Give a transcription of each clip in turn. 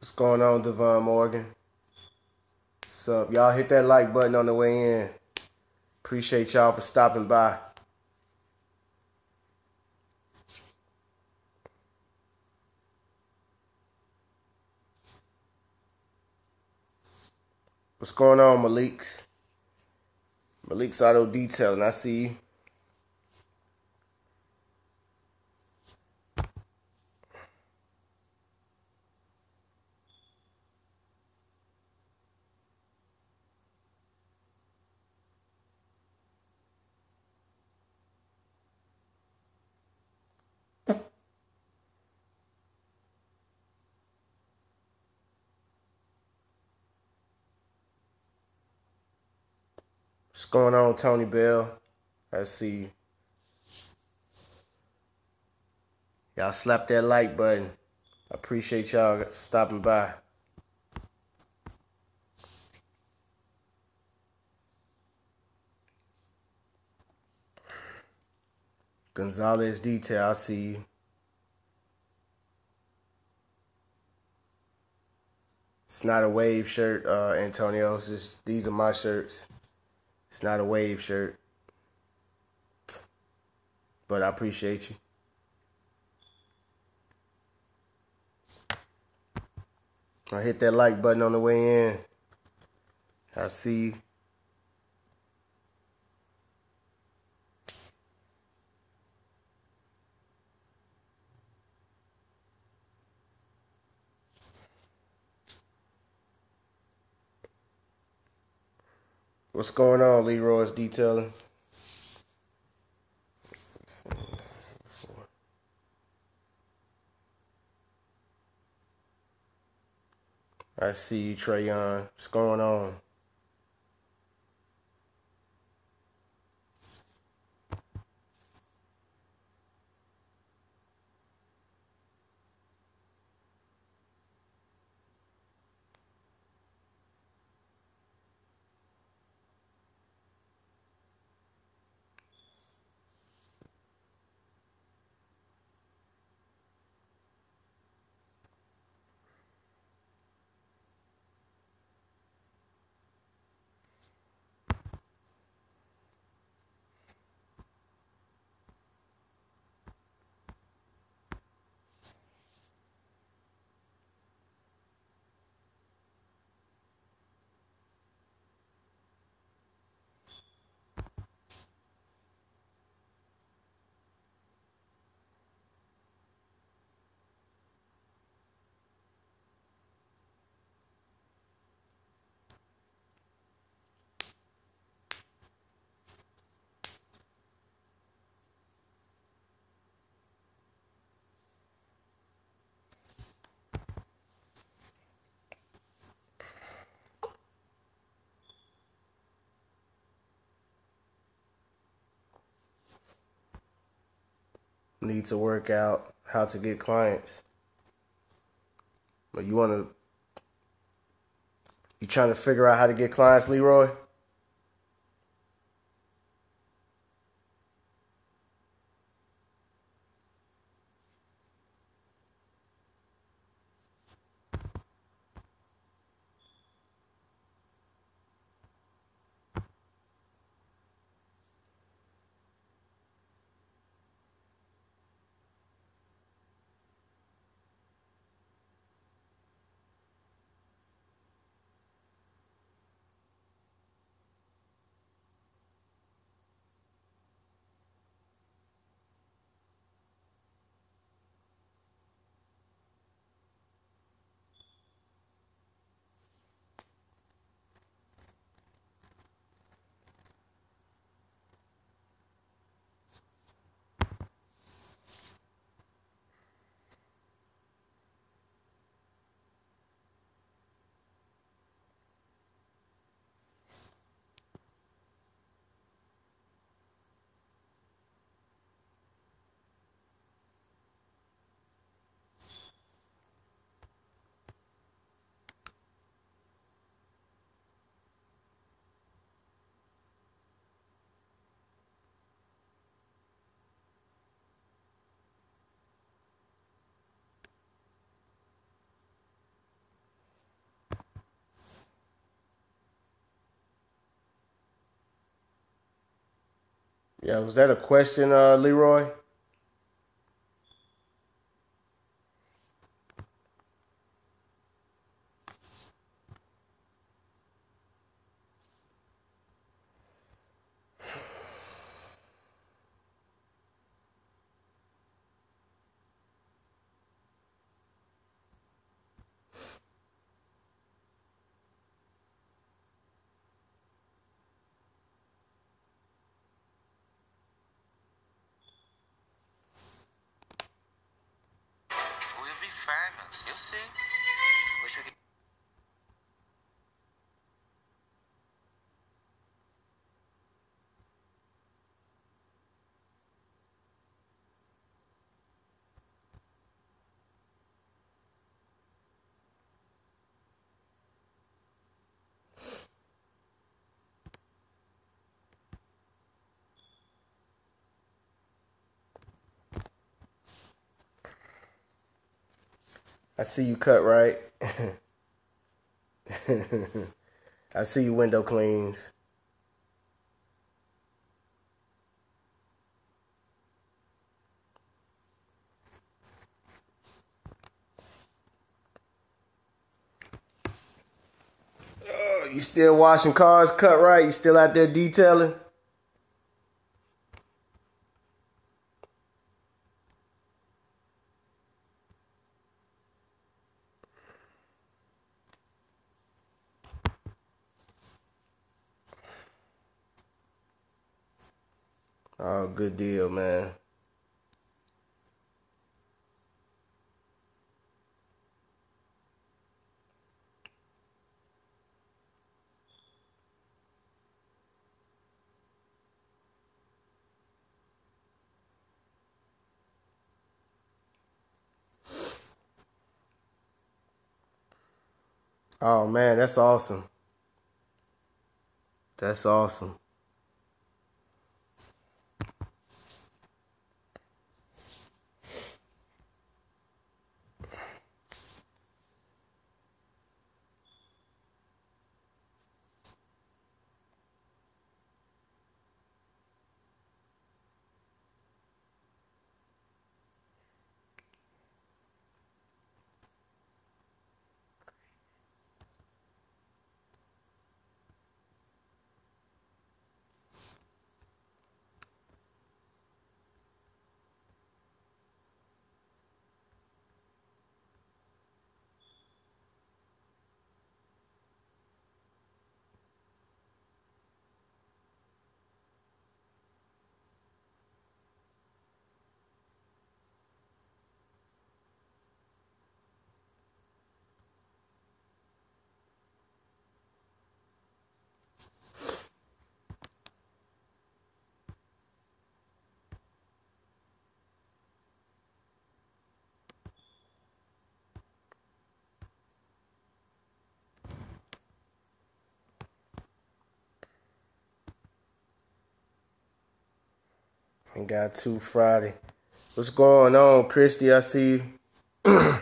What's going on, Devon Morgan? What's up? Y'all hit that like button on the way in. Appreciate y'all for stopping by. What's going on, Malik's? Malik's Auto Detailing. I see you. What's going on, Tony Bell? I see you. Y'all slap that like button. I appreciate y'all stopping by. Gonzalez Detail. I see you. It's not a wave shirt, Antonio. It's just, these are my shirts. It's not a wave shirt. But I appreciate you. I hit that like button on the way in. I see you. What's going on, Leroy's Detailing? I see you, Trayon. What's going on? Need to work out how to get clients. But you trying to figure out how to get clients, Leroy? Yeah, was that a question, Leroy? We'll be famous. You'll see. Wish we could. I see you cut right. I see you window cleans. Oh, you still washing cars cut right? You still out there detailing? Oh, good deal, man. Oh man, that's awesome. That's awesome. And got 2 Friday. What's going on, Christy? I see you.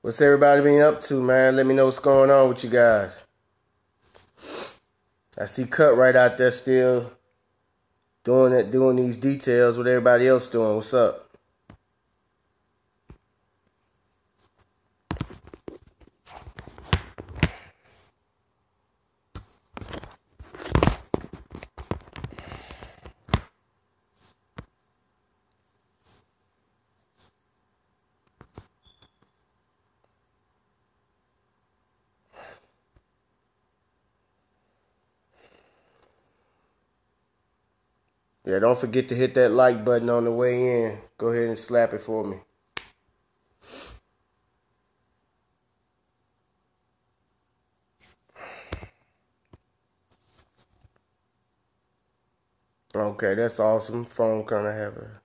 What's everybody been up to, man? Let me know what's going on with you guys. I see Cut right out there still doing these details. What everybody else doing? What's up? Yeah, don't forget to hit that like button on the way in. Go ahead and slap it for me. Okay, that's awesome. Phone kind of have a.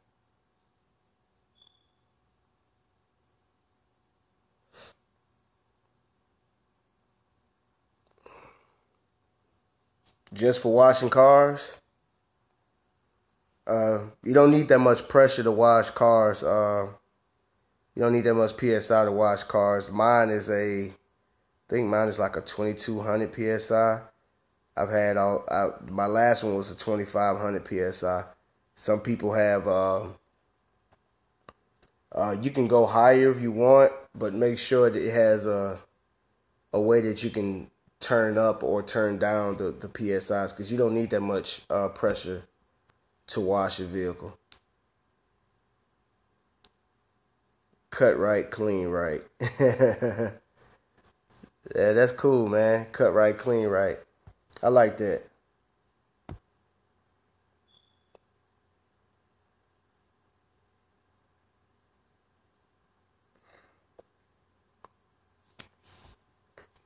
Just for washing cars, you don't need that much pressure to wash cars. You don't need that much psi to wash cars. I think mine is like a 2200 psi. My last one was a 2500 psi. Some people have, you can go higher if you want, but make sure that it has a way that you can turn up or turn down the psi's, because you don't need that much pressure to wash your vehicle. Cut right, clean right. Yeah, that's cool, man. Cut right, clean right. I like that.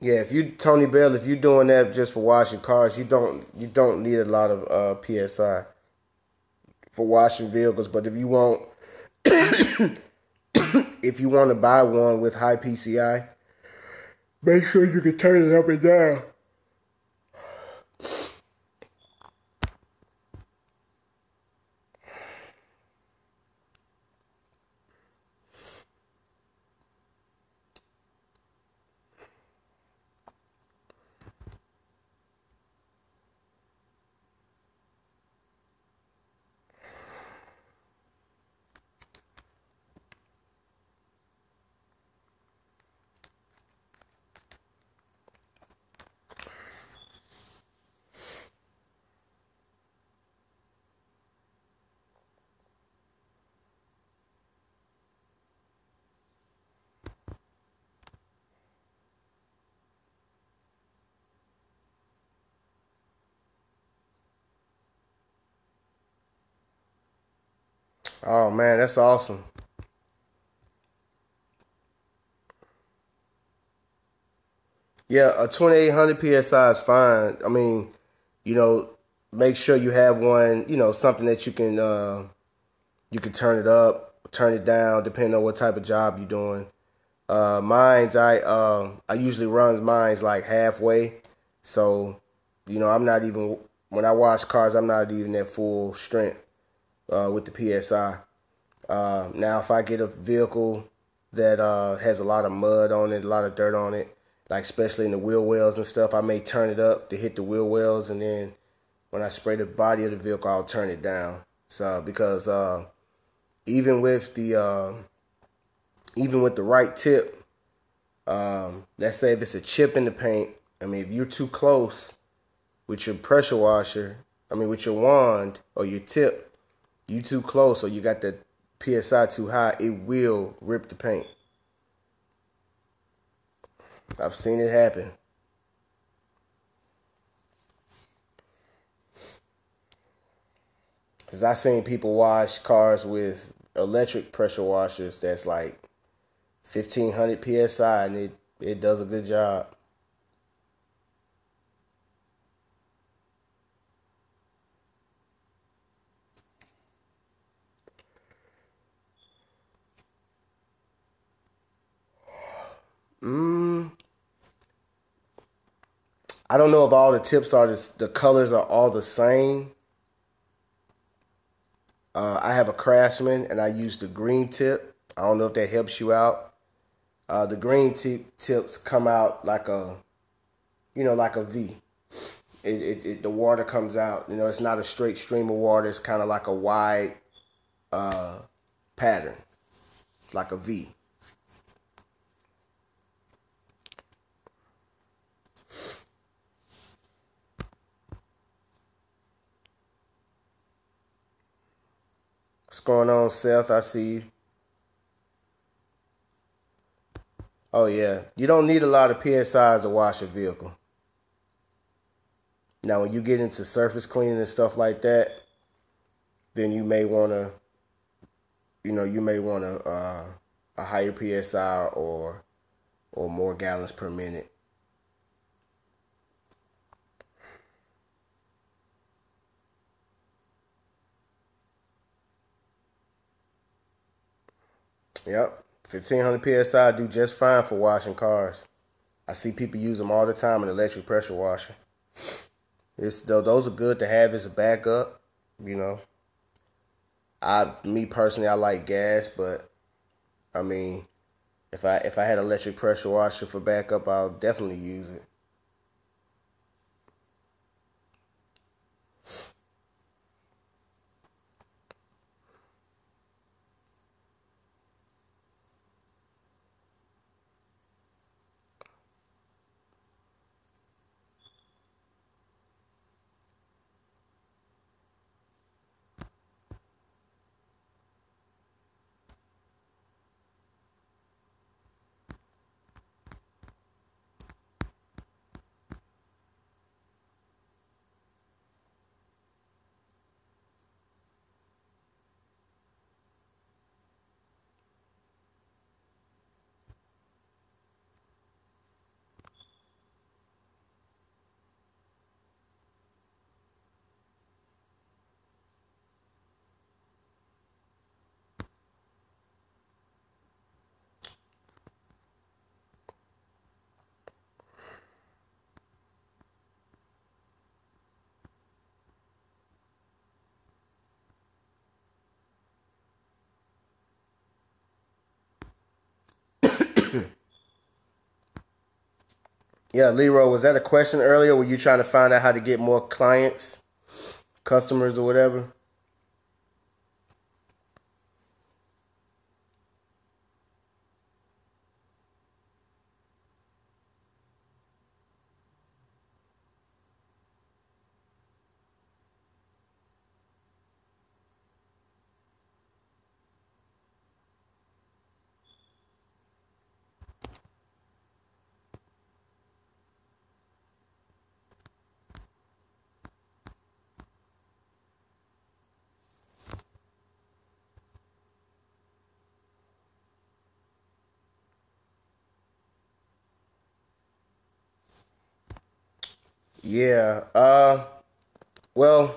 Yeah, if you Tony Bell, if you're doing that just for washing cars, you don't need a lot of psi for washing vehicles. But if you want to buy one with high PCI, make sure you can turn it up and down. Oh man, that's awesome. Yeah, a 2800 psi is fine. I mean, you know, make sure you have one. Something that you can turn it up, turn it down, depending on what type of job you're doing. I usually run mines like halfway, so I'm not even when I wash cars, I'm not even at full strength with the psi. Now, if I get a vehicle that has a lot of mud on it, a lot of dirt on it, like especially in the wheel wells and stuff, I may turn it up to hit the wheel wells, and then when I spray the body of the vehicle, I'll turn it down. So because even with the even with the right tip, let's say if it's a chip in the paint, I mean, if you're too close with your pressure washer, I mean, with your wand or your tip, you too close or you got the PSI too high, it will rip the paint. I've seen it happen. Because I've seen people wash cars with electric pressure washers that's like 1500 PSI, and it does a good job. Mm, I don't know if all the tips the colors are all the same. I have a Craftsman and I use the green tip. I don't know if that helps you out. The green tips come out like like a V. The water comes out. It's not a straight stream of water. It's kind of like a wide pattern, like a V. What's going on, Seth? I see you. Oh yeah, you don't need a lot of PSIs to wash a vehicle. Now, when you get into surface cleaning and stuff like that, then you may want to, a higher PSI or more gallons per minute. Yep. 1500 psi do just fine for washing cars. I see people use them all the time in electric pressure washer. Those are good to have as a backup. You know, me personally, I like gas, but I mean, if I had electric pressure washer for backup, I'll definitely use it. Yeah, Leroy, was that a question earlier? Were you trying to find out how to get more clients, customers, or whatever? Yeah. Well,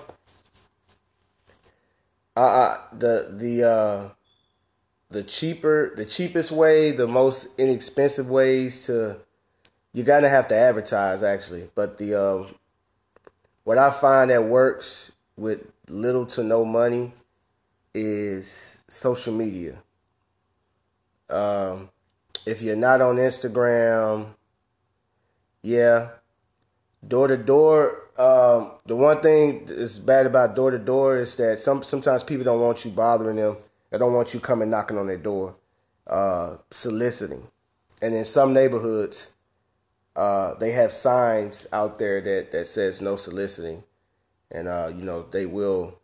the cheapest way, the most inexpensive ways to you gotta have to advertise actually. But the what I find that works with little to no money is social media. Um, if you're not on Instagram, yeah, door to door. The one thing that's bad about door to door is that sometimes people don't want you bothering them. They don't want you coming knocking on their door, soliciting. And in some neighborhoods, they have signs out there that says no soliciting, and they will,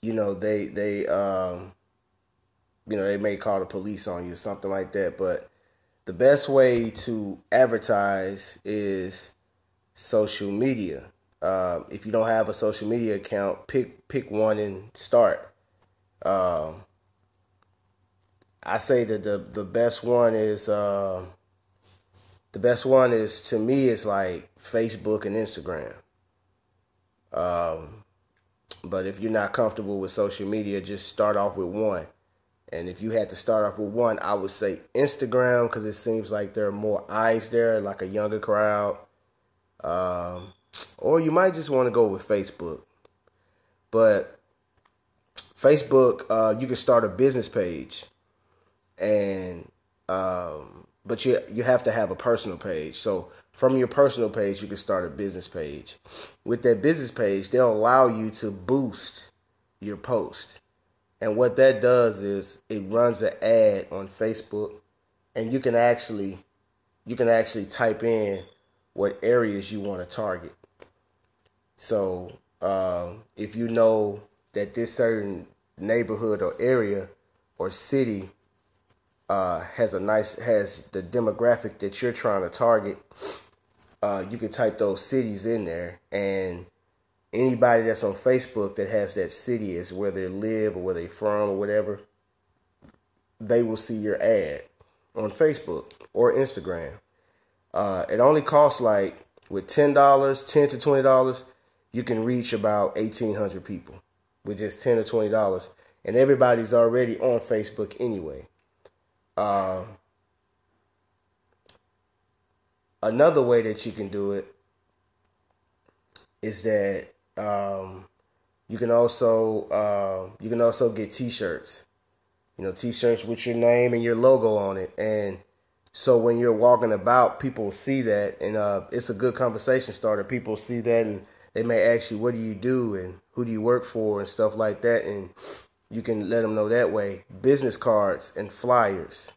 they may call the police on you or something like that. But the best way to advertise is social media. If you don't have a social media account, pick one and start. Um, I say that the best one is to me is like Facebook and Instagram. Um, but if you're not comfortable with social media, just start off with one. And if you had to start off with one, I would say Instagram because it seems like there are more eyes there, like a younger crowd. Um, or you might just want to go with Facebook. But Facebook, you can start a business page, and but you have to have a personal page. So from your personal page, you can start a business page. With that business page, they'll allow you to boost your post. And what that does is it runs an ad on Facebook, and you can actually type in what areas you want to target. So if you know that this certain neighborhood or area or city has the demographic that you're trying to target, you can type those cities in there, and anybody that's on Facebook that has that city as where they live or where they from or whatever, they will see your ad on Facebook or Instagram. It only costs like with $10, $10 to $20, you can reach about 1,800 people with just $10 or $20. and everybody's already on Facebook anyway. Another way that you can do it is that you can also get T-shirts. T-shirts with your name and your logo on it, and so when you're walking about, people see that, and it's a good conversation starter. People see that, and they may ask you, "What do you do?" and "Who do you work for?" and stuff like that, and you can let them know that way. Business cards and flyers.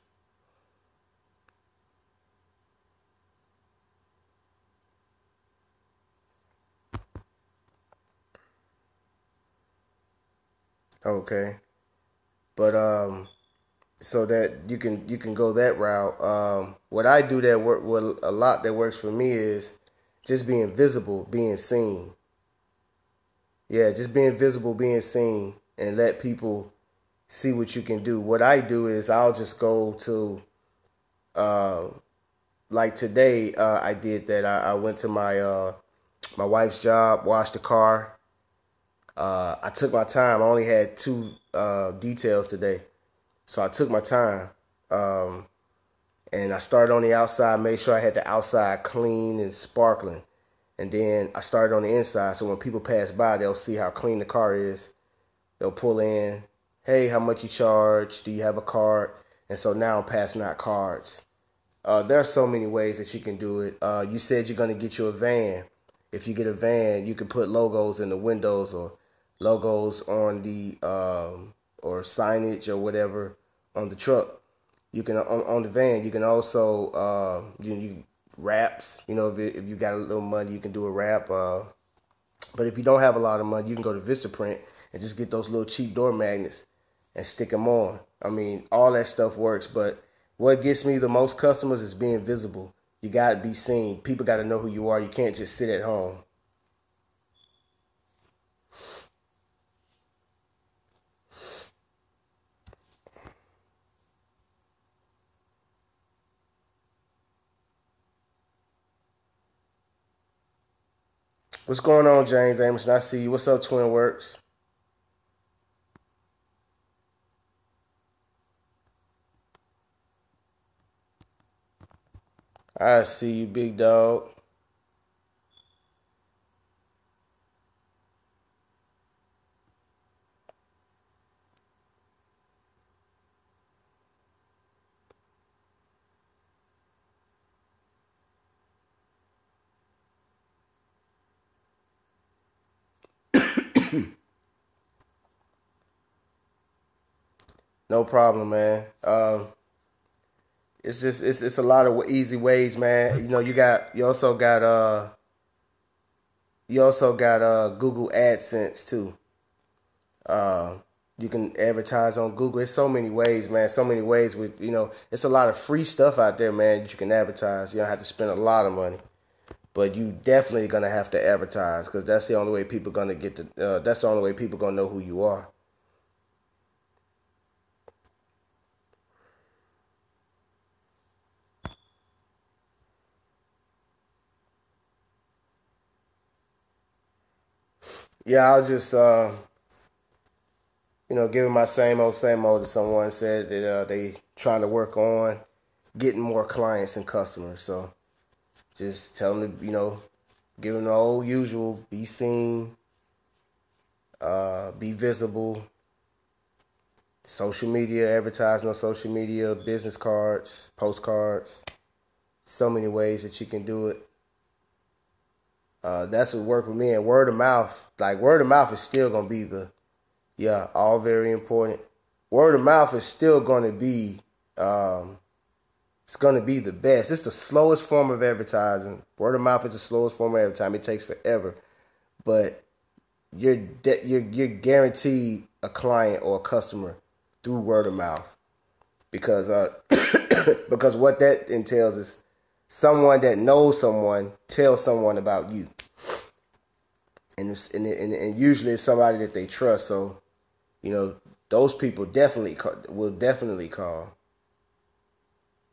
Okay, but so that you can go that route. What I do that work, what a lot that works for me is just being visible, being seen. Yeah, just being visible, being seen, and let people see what you can do. What I do is I'll just go to uh, like today. I did that. I went to my wife's job, washed the car. I took my time. I only had two details today, so I took my time. Um, and I started on the outside, made sure I had the outside clean and sparkling. And then I started on the inside, so when people pass by, they'll see how clean the car is. They'll pull in, "Hey, how much you charge? Do you have a card?" And so now I'm passing out cards. There are so many ways that you can do it. You said you're going to get you a van. If you get a van, you can put logos in the windows or logos on the or signage or whatever on the truck. You can on the van. You can also you wraps. If you got a little money, you can do a wrap. But if you don't have a lot of money, you can go to Vistaprint and just get those little cheap door magnets and stick them on. I mean, all that stuff works, but what gets me the most customers is being visible. You got to be seen. People got to know who you are. You can't just sit at home. What's going on, James Amerson? I see you. What's up, Twin Works? I see you, big dog. No problem, man. It's just it's a lot of easy ways, man. You also got Google AdSense too. Uh, you can advertise on Google. It's so many ways, man. So many ways with it's a lot of free stuff out there, man. That you can advertise. You don't have to spend a lot of money, but you definitely gonna have to advertise because that's the only way people gonna get the. That's the only way people gonna know who you are. Yeah, I'll just giving my same old to someone said that they trying to work on getting more clients and customers. So just tell them to, give them the old usual, be seen, be visible, social media, advertising on social media, business cards, postcards, so many ways that you can do it. That's what worked with me. And word of mouth is still going to be all very important. Word of mouth is still going to be, it's going to be the best. It's the slowest form of advertising. Word of mouth is the slowest form of advertising. It takes forever, but you're guaranteed a client or a customer through word of mouth because because what that entails is someone that knows someone tells someone about you, and usually it's somebody that they trust. So those people will definitely call.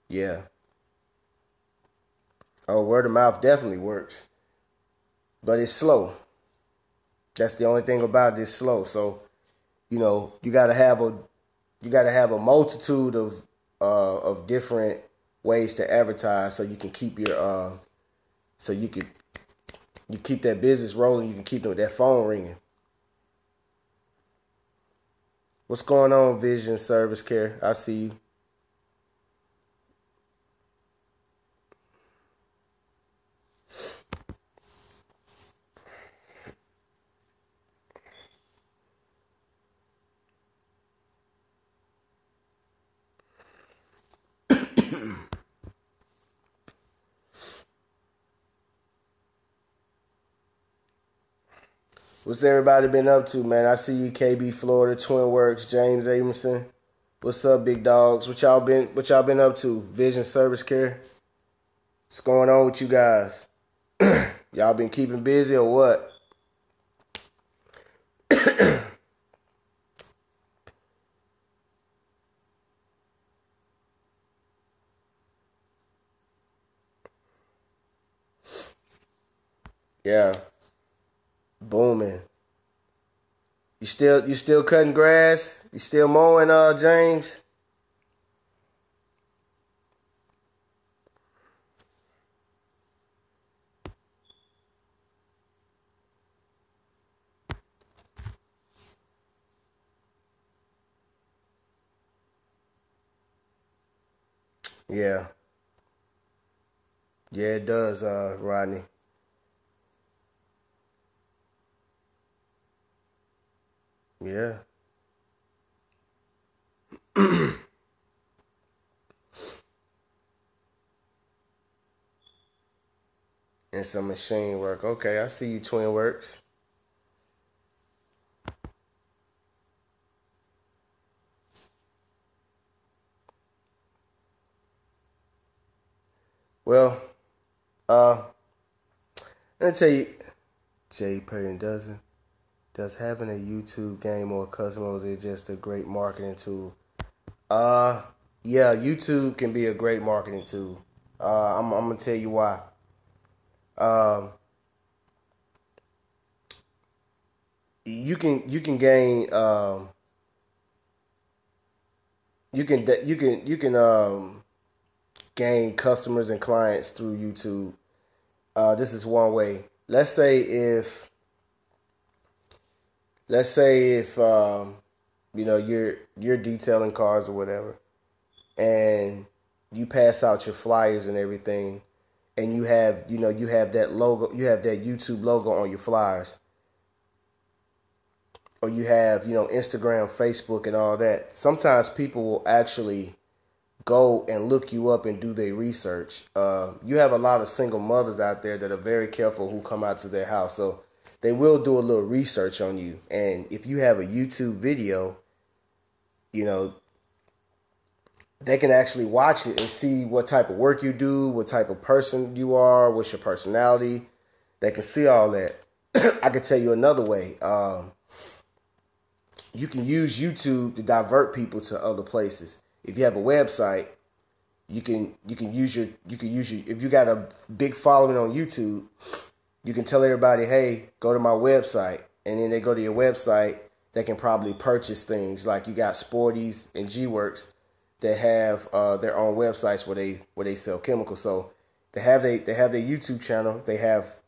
Yeah. Oh, word of mouth definitely works, but it's slow. That's the only thing about it. It's slow. So you gotta have a multitude of different ways to advertise so you can keep your you keep that business rolling. You can keep that phone ringing. What's going on, Vision Service Care? I see you. What's everybody been up to, man? I see you, KB Florida, Twin Works, James Abramson. What's up, big dogs? What y'all been up to? Vision Service Care. What's going on with you guys? Y'all been keeping busy or what? Yeah, booming. You still cutting grass? You still mowing, James? Yeah. Yeah, it does, Rodney. Yeah. And some machine work. Okay, I see you, Twin Works. Well, let me tell you, Jay Perry does having a YouTube game or customers is just a great marketing tool. Yeah, YouTube can be a great marketing tool. I'm gonna tell you why. Um, you can gain you can gain customers and clients through YouTube. This is one way. Let's say if you're detailing cars or whatever, and you pass out your flyers and everything, and you have that logo, you have that YouTube logo on your flyers, or you have Instagram, Facebook, and all that. Sometimes people will actually go and look you up and do their research. You have a lot of single mothers out there that are very careful who come out to their house, so they will do a little research on you. And if you have a YouTube video, you know they can actually watch it and see what type of work you do, what type of person you are, what's your personality. They can see all that. I can tell you another way. You can use YouTube to divert people to other places. If you have a website, you can use your if you got a big following on YouTube, you can tell everybody, hey, go to my website, and then they go to your website. They can probably purchase things like you got Sporties and G-Works that have their own websites where they sell chemicals. So they have their YouTube channel. They have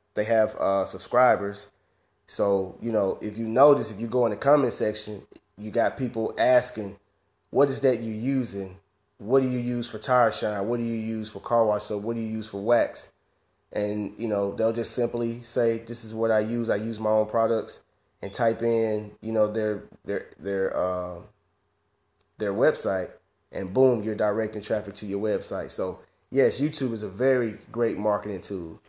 subscribers. So if you notice, if you go in the comment section, you got people asking, what is that you using? What do you use for tire shine? What do you use for car wash? So what do you use for wax? And they'll just simply say, this is what I use. I use my own products, and type in their website, and boom, you're directing traffic to your website. So yes, YouTube is a very great marketing tool.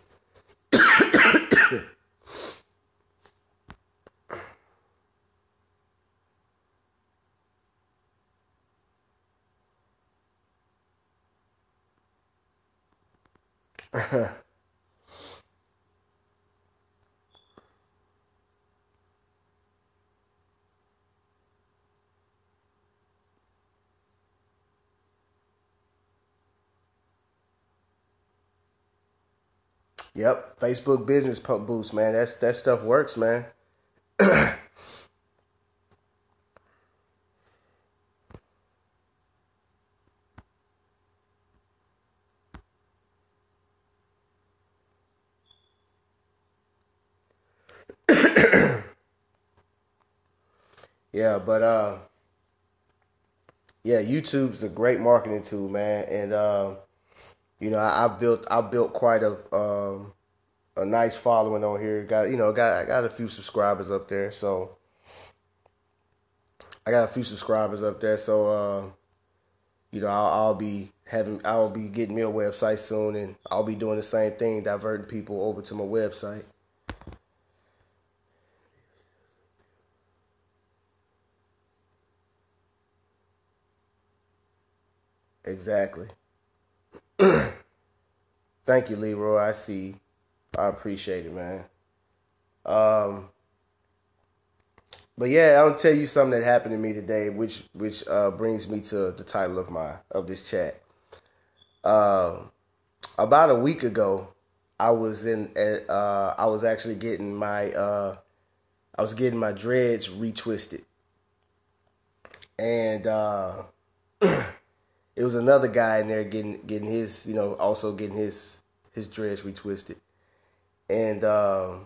Yep, Facebook Business Boost, man. That stuff works, man. Yeah, but yeah, YouTube's a great marketing tool, man, and I built quite a nice following on here. I got a few subscribers up there, so I'll be getting me a website soon, and I'll be doing the same thing, diverting people over to my website. Exactly. Thank you, Leroy. I see. I appreciate it, man. Um, but yeah, I'll tell you something that happened to me today, which brings me to the title of this chat. Uh, about a week ago, I was actually getting my dreads retwisted, and it was another guy in there getting his, also getting his dreads retwisted, and I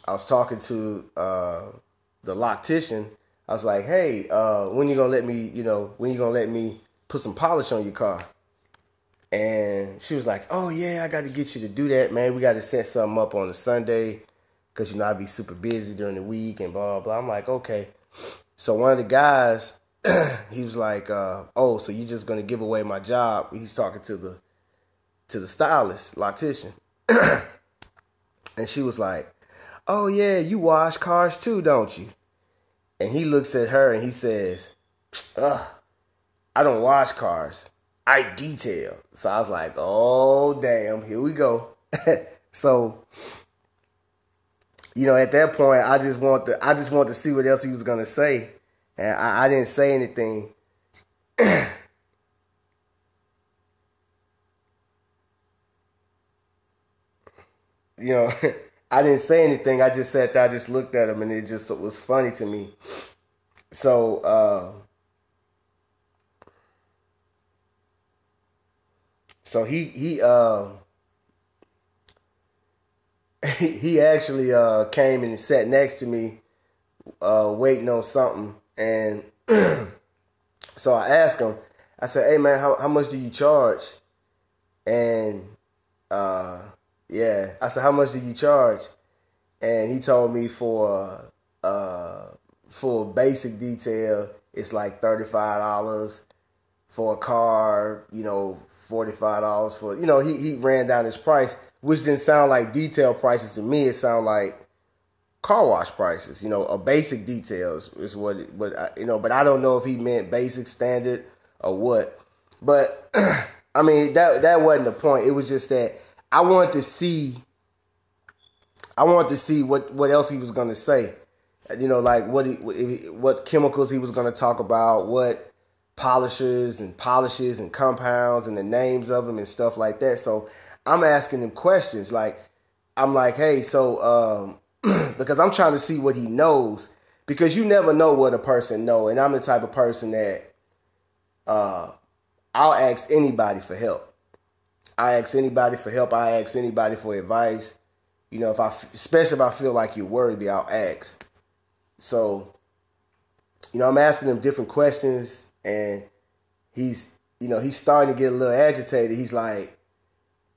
was talking to the loctician. I was like, "Hey, when you gonna let me put some polish on your car?" And she was like, "Oh yeah, I got to get you to do that, man. We got to set something up on a Sunday, because I'd be super busy during the week and blah blah blah." I'm like, "Okay." So one of the guys, he was like, "Oh, so you just gonna give away my job?" He's talking to the stylist, loctician, and she was like, "Oh yeah, you wash cars too, don't you?" And he looks at her and he says, "Ugh, I don't wash cars. I detail." So I was like, "Oh damn, here we go." So at that point, I just want to see what else he was gonna say, and I didn't say anything. you know, I didn't say anything. I just sat there, I just looked at him, and it just was funny to me. So, so he actually came and sat next to me, waiting on something, and so I asked him. I said, "Hey man, how much do you charge?" And uh, yeah, I said, "How much do you charge?" And he told me for basic detail, it's like $35 for a car. $45 for he ran down his price, which didn't sound like detail prices to me. It sounded like car wash prices. A basic details is but I don't know if he meant basic, standard, or what. But I mean that wasn't the point. It was just that I wanted to see what else he was gonna say. Like what chemicals he was gonna talk about, what polishers and polishes and compounds and the names of them and stuff like that. So I'm asking him questions. Like I'm like, "Hey, so because I'm trying to see what he knows, because you never know what a person know, and I'm the type of person that I'll ask anybody for help. I ask anybody for help. I ask anybody for advice. Especially if I feel like you're worthy, I'll ask. So, I'm asking him different questions, and he's starting to get a little agitated. He's like,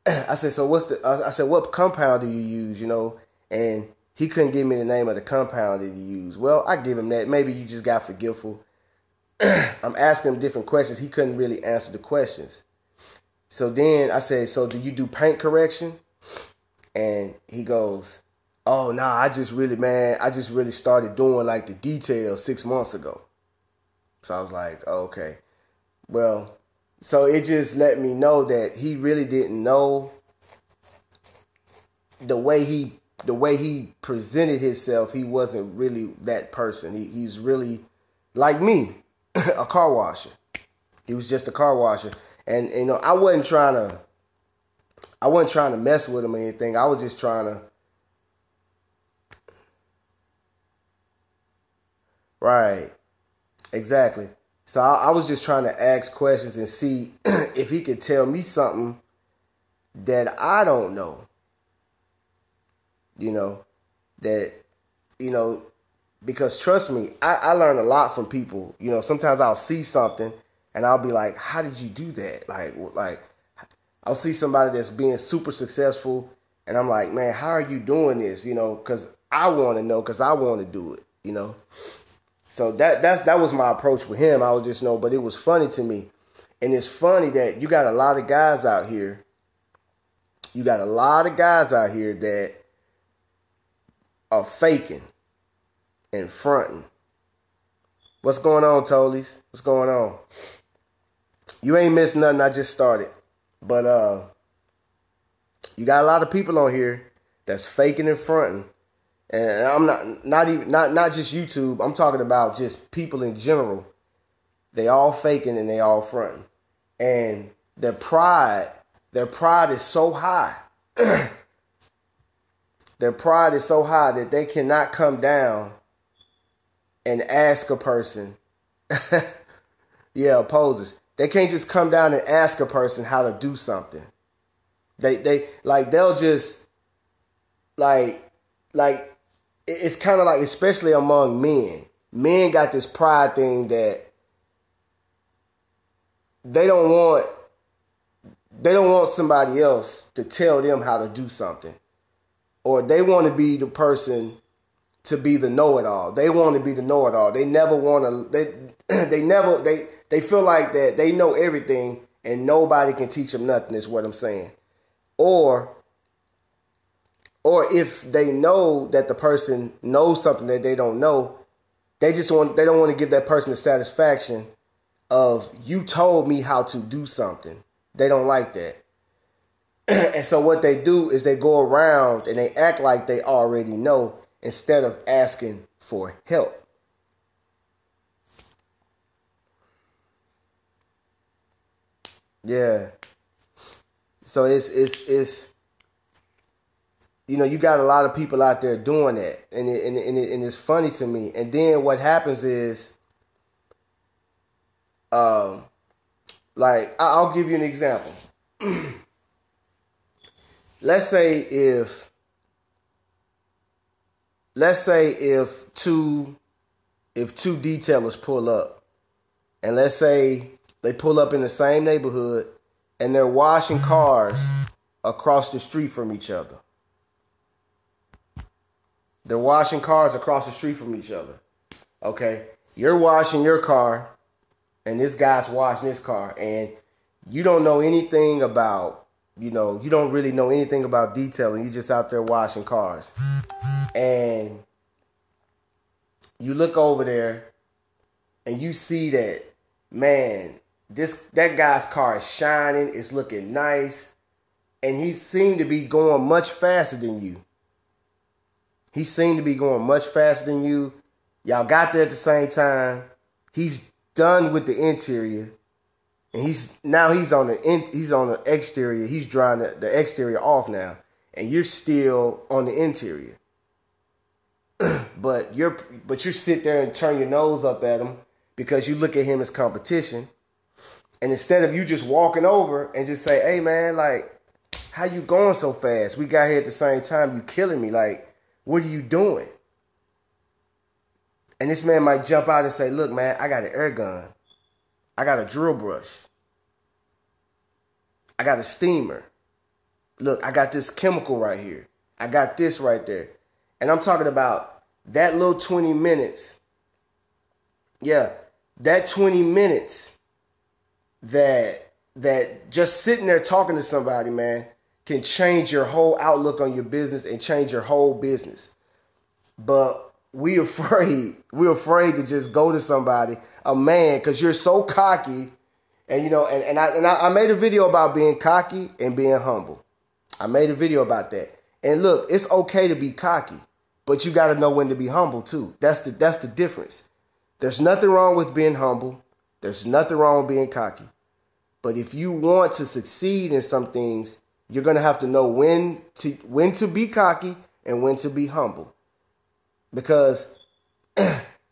I said, "So I said, "What compound do you use?" And he couldn't give me the name of the compound that he used. Well, I give him that. Maybe you just got forgetful. I'm asking him different questions. He couldn't really answer the questions. So then I said, "So do you do paint correction?" And he goes, "Oh, nah, I just really started doing like the details 6 months ago." So I was like, oh, "Okay." Well, so it just let me know that he really didn't know the way he presented himself. He wasn't really that person. He's really like me, a car washer. He was just a car washer. And I wasn't trying to mess with him or anything. I was just trying to. Right. Exactly. So I was just trying to ask questions and see if he could tell me something that I don't know. You know that you know Because trust me, I learn a lot from people. You know, sometimes I'll see something and I'll be like, how did you do that? Like I'll see somebody that's being super successful and I'm like, man, how are you doing this? You know, because I want to know, because I want to do it, you know. So that was my approach with him. I was just know, but it was funny to me. And it's funny that you got a lot of guys out here. You got a lot of guys out here that are faking and fronting. What's going on, Tolies? What's going on? You ain't missed nothing. I just started. But you got a lot of people on here that's faking and fronting. And I'm not just YouTube. I'm talking about just people in general. They all faking and they all fronting. And their pride is so high. Their pride is so high that they cannot come down and ask a person. Yeah, opposes. They can't just come down and ask a person how to do something. They'll just it's kind of like, especially among men. Men got this pride thing that they don't want somebody else to tell them how to do something. Or they want to be the person to be the know-it-all. They want to be the know-it-all. They never want to, they feel like that they know everything and nobody can teach them nothing, is what I'm saying. Or if they know that the person knows something that they don't know, they don't want to give that person the satisfaction of, you told me how to do something. They don't like that. And so what they do is they go around and they act like they already know instead of asking for help. Yeah. So it's you know, you got a lot of people out there doing that, and it's funny to me. And then what happens is, like, I'll give you an example. Let's say if two detailers pull up, and let's say they pull up in the same neighborhood and they're washing cars across the street from each other. They're washing cars across the street from each other. Okay? You're washing your car and this guy's washing his car, and you don't know anything about, you don't really know anything about detailing. You're just out there washing cars. And you look over there and you see that, man, that guy's car is shining, it's looking nice, and he seemed to be going much faster than you. Y'all got there at the same time. He's done with the interior, and he's on the exterior. He's drying the exterior off now, and you're still on the interior. But you sit there and turn your nose up at him because you look at him as competition. And instead of you just walking over and just say, hey man, like, how you going so fast? We got here at the same time. You killing me. Like, what are you doing? And this man might jump out and say, look, man, I got an air gun. I got a drill brush. I got a steamer. Look, I got this chemical right here. I got this right there. And I'm talking about that little 20 minutes. Yeah, that 20 minutes that just sitting there talking to somebody, man, can change your whole outlook on your business and change your whole business. But we're afraid to just go to somebody, a man, because you're so cocky. And I made a video about being cocky and being humble. I made a video about that. And look, it's okay to be cocky, but you got to know when to be humble too. That's the difference. There's nothing wrong with being humble. There's nothing wrong with being cocky. But if you want to succeed in some things, you're going to have to know when to be cocky and when to be humble. Because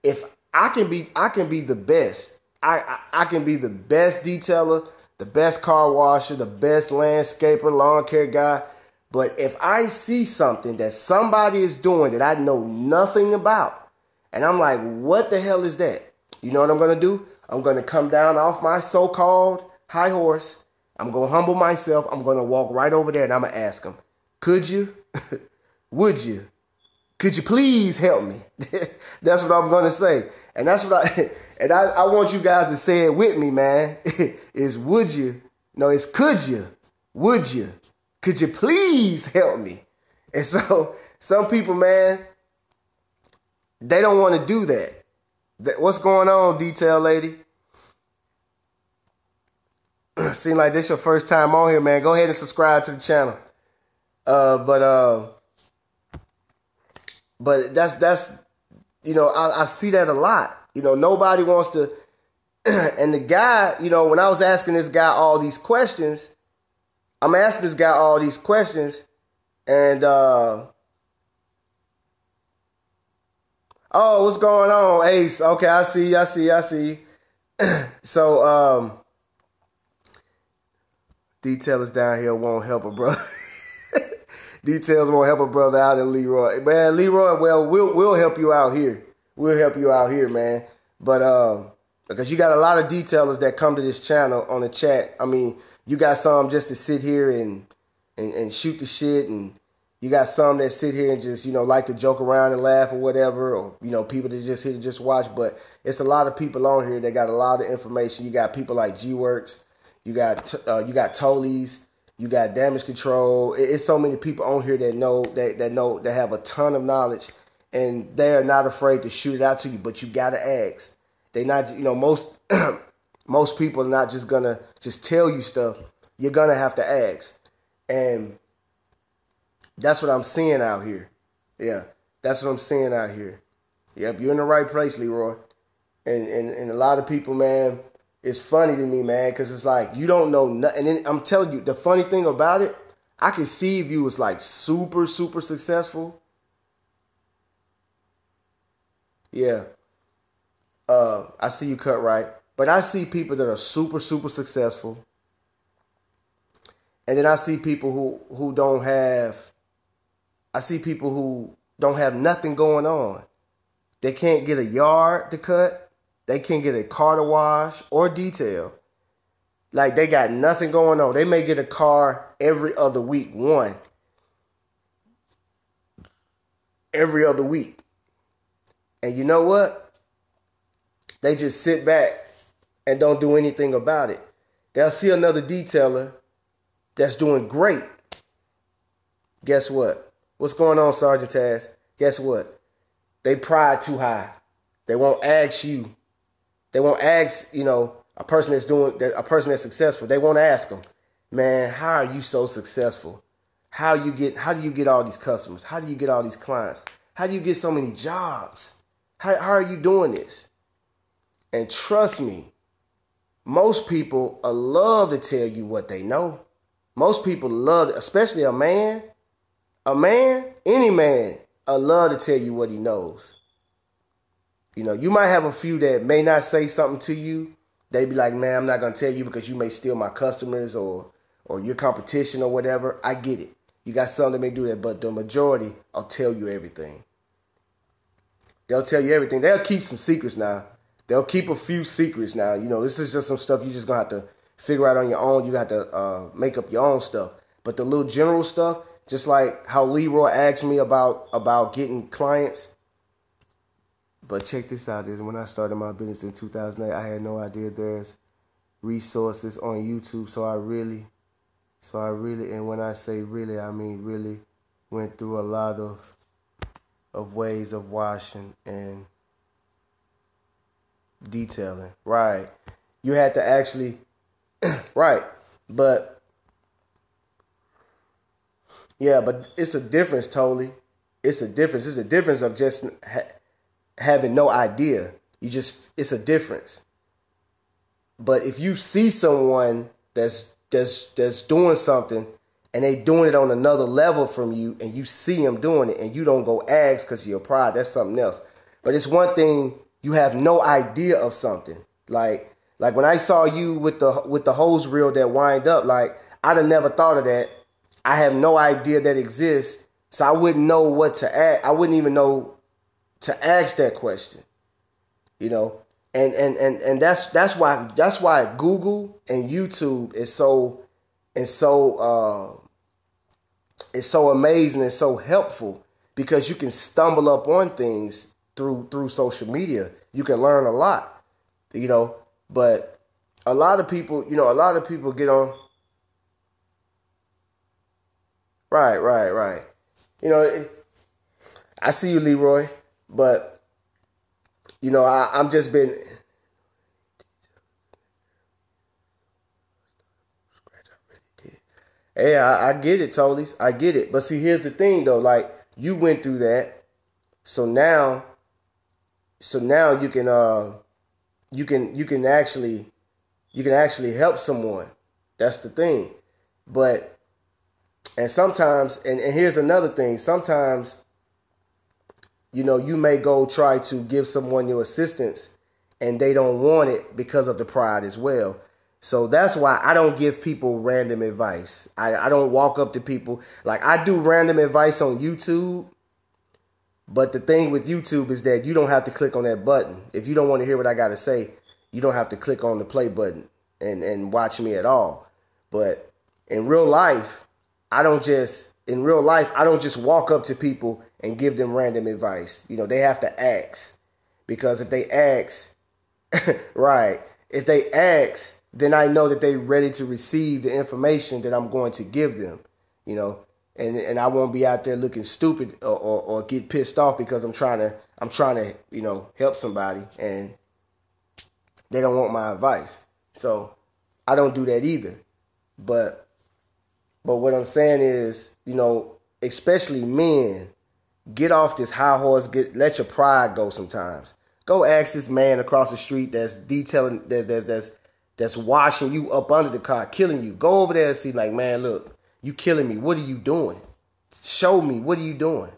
if I can be the best, I can be the best detailer, the best car washer, the best landscaper, lawn care guy. But if I see something that somebody is doing that I know nothing about, And I'm like, what the hell is that? You know what I'm going to do? I'm going to come down off my so-called high horse. I'm going to humble myself. I'm going to walk right over there and I'm going to ask him, could you? Would you? Could you please help me? That's what I'm going to say. And that's what I want you guys to say it with me, man. Is would you? No, it's could you? Would you? Could you please help me? And so some people, man, they don't want to do that. What's going on, detail lady? Seem like this your first time on here, man. Go ahead and subscribe to the channel. But that's you know, I see that a lot. You know, nobody wants to. And the guy, you know, when I was asking this guy all these questions, I'm asking this guy all these questions, and oh, what's going on, Ace? Okay, I see you. So Detailers down here won't help a brother. Details won't help a brother out in Leroy. Man, Leroy, well, we'll help you out here. We'll help you out here, man. But because you got a lot of detailers that come to this channel on the chat. I mean, you got some just to sit here and shoot the shit, and you got some that sit here and just, you know, like to joke around and laugh or whatever, or, you know, people that just here to just watch. But it's a lot of people on here that got a lot of information. You got people like G-Works. You got Tollies. You got Damage Control. It's so many people on here that have a ton of knowledge, and they are not afraid to shoot it out to you. But you gotta ask. They not, you know, most most people are not just gonna just tell you stuff. You're gonna have to ask, and that's what I'm seeing out here. Yeah, that's what I'm seeing out here. Yep, you're in the right place, Leroy. And a lot of people, man. It's funny to me, man, because it's like you don't know nothing. And then I'm telling you, the funny thing about it, I can see if you was like super, super successful. Yeah. I see you cut right. But I see people that are super, super successful. And then I see people who don't have, nothing going on. They can't get a yard to cut. They can't get a car to wash or detail. Like, they got nothing going on. They may get a car every other week. One. Every other week. And you know what? They just sit back and don't do anything about it. They'll see another detailer that's doing great. Guess what? What's going on, Sergeant Taz? Guess what? They pride too high. They won't ask you. They won't ask, you know, a person that's successful. They won't ask them, man, how are you so successful? How do you get all these customers? How do you get all these clients? How do you get so many jobs? How are you doing this? And trust me, most people love to tell you what they know. Most people love, especially a man, any man, love to tell you what he knows. You know, you might have a few that may not say something to you. They be like, man, I'm not going to tell you because you may steal my customers or your competition or whatever. I get it. You got some that may do that, but the majority will tell you everything. They'll tell you everything. They'll keep some secrets now. They'll keep a few secrets now. You know, this is just some stuff you just going to have to figure out on your own. You got to make up your own stuff. But the little general stuff, just like how Leroy asked me about getting clients. But check this out. When I started my business in 2008, I had no idea there's resources on YouTube. So I really, and when I say really, I mean really went through a lot of ways of washing and detailing. Right. You had to actually, right. But, yeah, but it's a difference, totally. It's a difference. It's a difference of just having no idea. It's a difference. But if you see someone that's doing something and they doing it on another level from you, and you see them doing it and you don't go ask because of your pride, that's something else. But it's one thing, you have no idea of something. Like when I saw you with the hose reel that wind up, like I'd have never thought of that. I have no idea that exists, so I wouldn't know what to add. I wouldn't even know to ask that question, you know. And that's why Google and YouTube is so it's so amazing and so helpful, because you can stumble up on things through social media. You can learn a lot, you know. But a lot of people get on. Right. You know, I see you, Leroy, but you know, I'm just been. Hey, I get it, totally. I get it. But see, here's the thing though. Like, you went through that, so now you can actually help someone. That's the thing. But and sometimes, and here's another thing. Sometimes, you know, you may go try to give someone your assistance and they don't want it because of the pride as well. So that's why I don't give people random advice. I don't walk up to people. Like, I do random advice on YouTube, but the thing with YouTube is that you don't have to click on that button. If you don't want to hear what I got to say, you don't have to click on the play button and watch me at all. But in real life, I don't just walk up to people and give them random advice. You know, they have to ask. Because if they ask, right, if they ask, then I know that they're ready to receive the information that I'm going to give them, you know, and I won't be out there looking stupid or get pissed off because I'm trying to, you know, help somebody and they don't want my advice. So I don't do that either. But what I'm saying is, you know, especially men, get off this high horse, let your pride go sometimes. Go ask this man across the street that's detailing, that's washing you up under the car, killing you. Go over there and see, like, man, look, you killing me. What are you doing? Show me. What are you doing?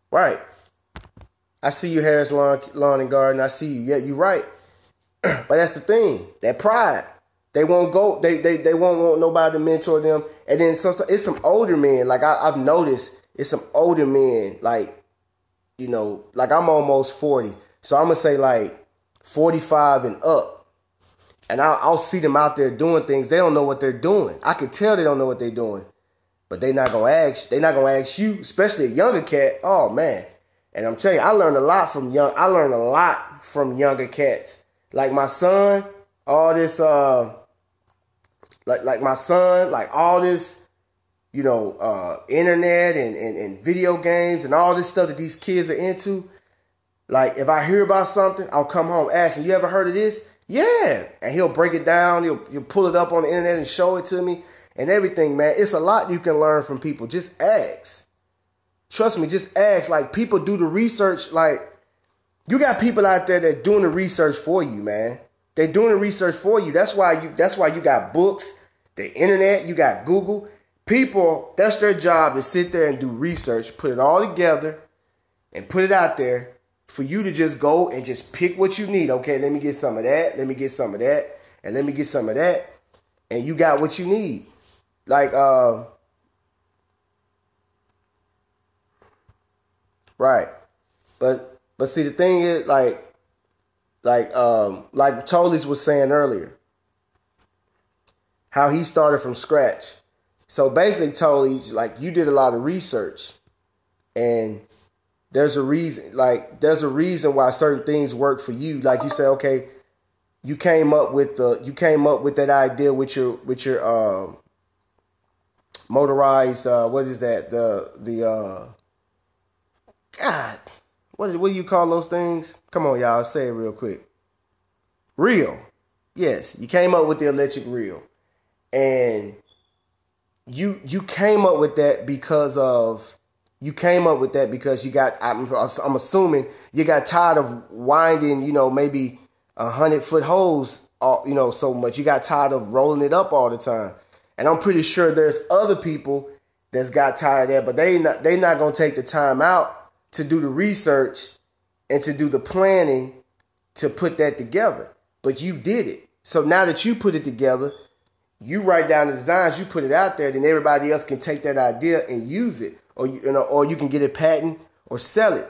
Right. I see you, Harris Lawn and Garden. I see you. Yeah, you're right. But that's the thing. That pride. They won't go. They won't want nobody to mentor them. And then it's some older men. Like I've noticed, it's some older men. Like, you know, like I'm almost 40, so I'm gonna say like 45 and up. And I'll see them out there doing things. They don't know what they're doing. I can tell they don't know what they're doing. But they not gonna ask. They not gonna ask you, especially a younger cat. Oh man. And I'm telling you, I learned a lot from younger cats. Like my son, all this like my son, like all this, you know, internet and video games and all this stuff that these kids are into. Like, if I hear about something, I'll come home asking, you ever heard of this? Yeah. And he'll break it down. He'll pull it up on the internet and show it to me and everything, man. It's a lot you can learn from people. Just ask. Trust me, just ask. Like, people do the research. Like, you got people out there that doing the research for you, man. They're doing the research for you. That's why you got books, the internet, you got Google. People, that's their job, to sit there and do research, put it all together and put it out there for you to just go and just pick what you need. Okay, let me get some of that, let me get some of that, and let me get some of that. And you got what you need. Like, right. But see, the thing is, like Tolis was saying earlier, how he started from scratch. So basically, Tolis, like, you did a lot of research, and there's a reason why certain things work for you. Like you say, okay, you came up with that idea with your motorized what is that, the God, what do you call those things? Come on, y'all, say it real quick. Reel. Yes, you came up with the electric reel. And you came up with that because you got, I'm assuming you got tired of winding, you know, maybe 100-foot hose, you know, so much. You got tired of rolling it up all the time. And I'm pretty sure there's other people that's got tired of that, but they not gonna take the time out to do the research and to do the planning to put that together, but you did it. So now that you put it together, you write down the designs, you put it out there, then everybody else can take that idea and use it, or or you can get it patent or sell it.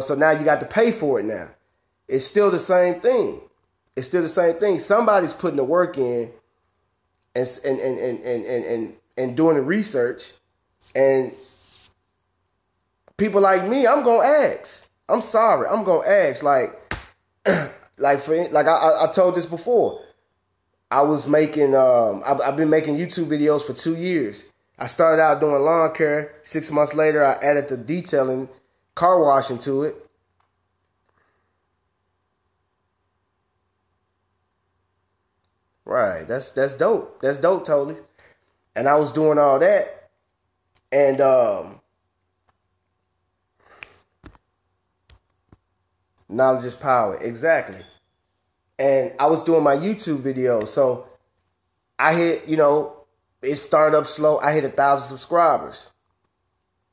So now you got to pay for it now. It's still the same thing. It's still the same thing. Somebody's putting the work in and doing the research, and people like me, I'm gonna ask. I'm sorry, I'm gonna ask. Like I told this before. I was making. I've been making YouTube videos for 2 years. I started out doing lawn care. 6 months later, I added the detailing, car washing to it. Right, that's dope. That's dope, totally. And I was doing all that, and knowledge is power, exactly. And I was doing my YouTube videos, so I hit, it started up slow. I hit 1,000 subscribers.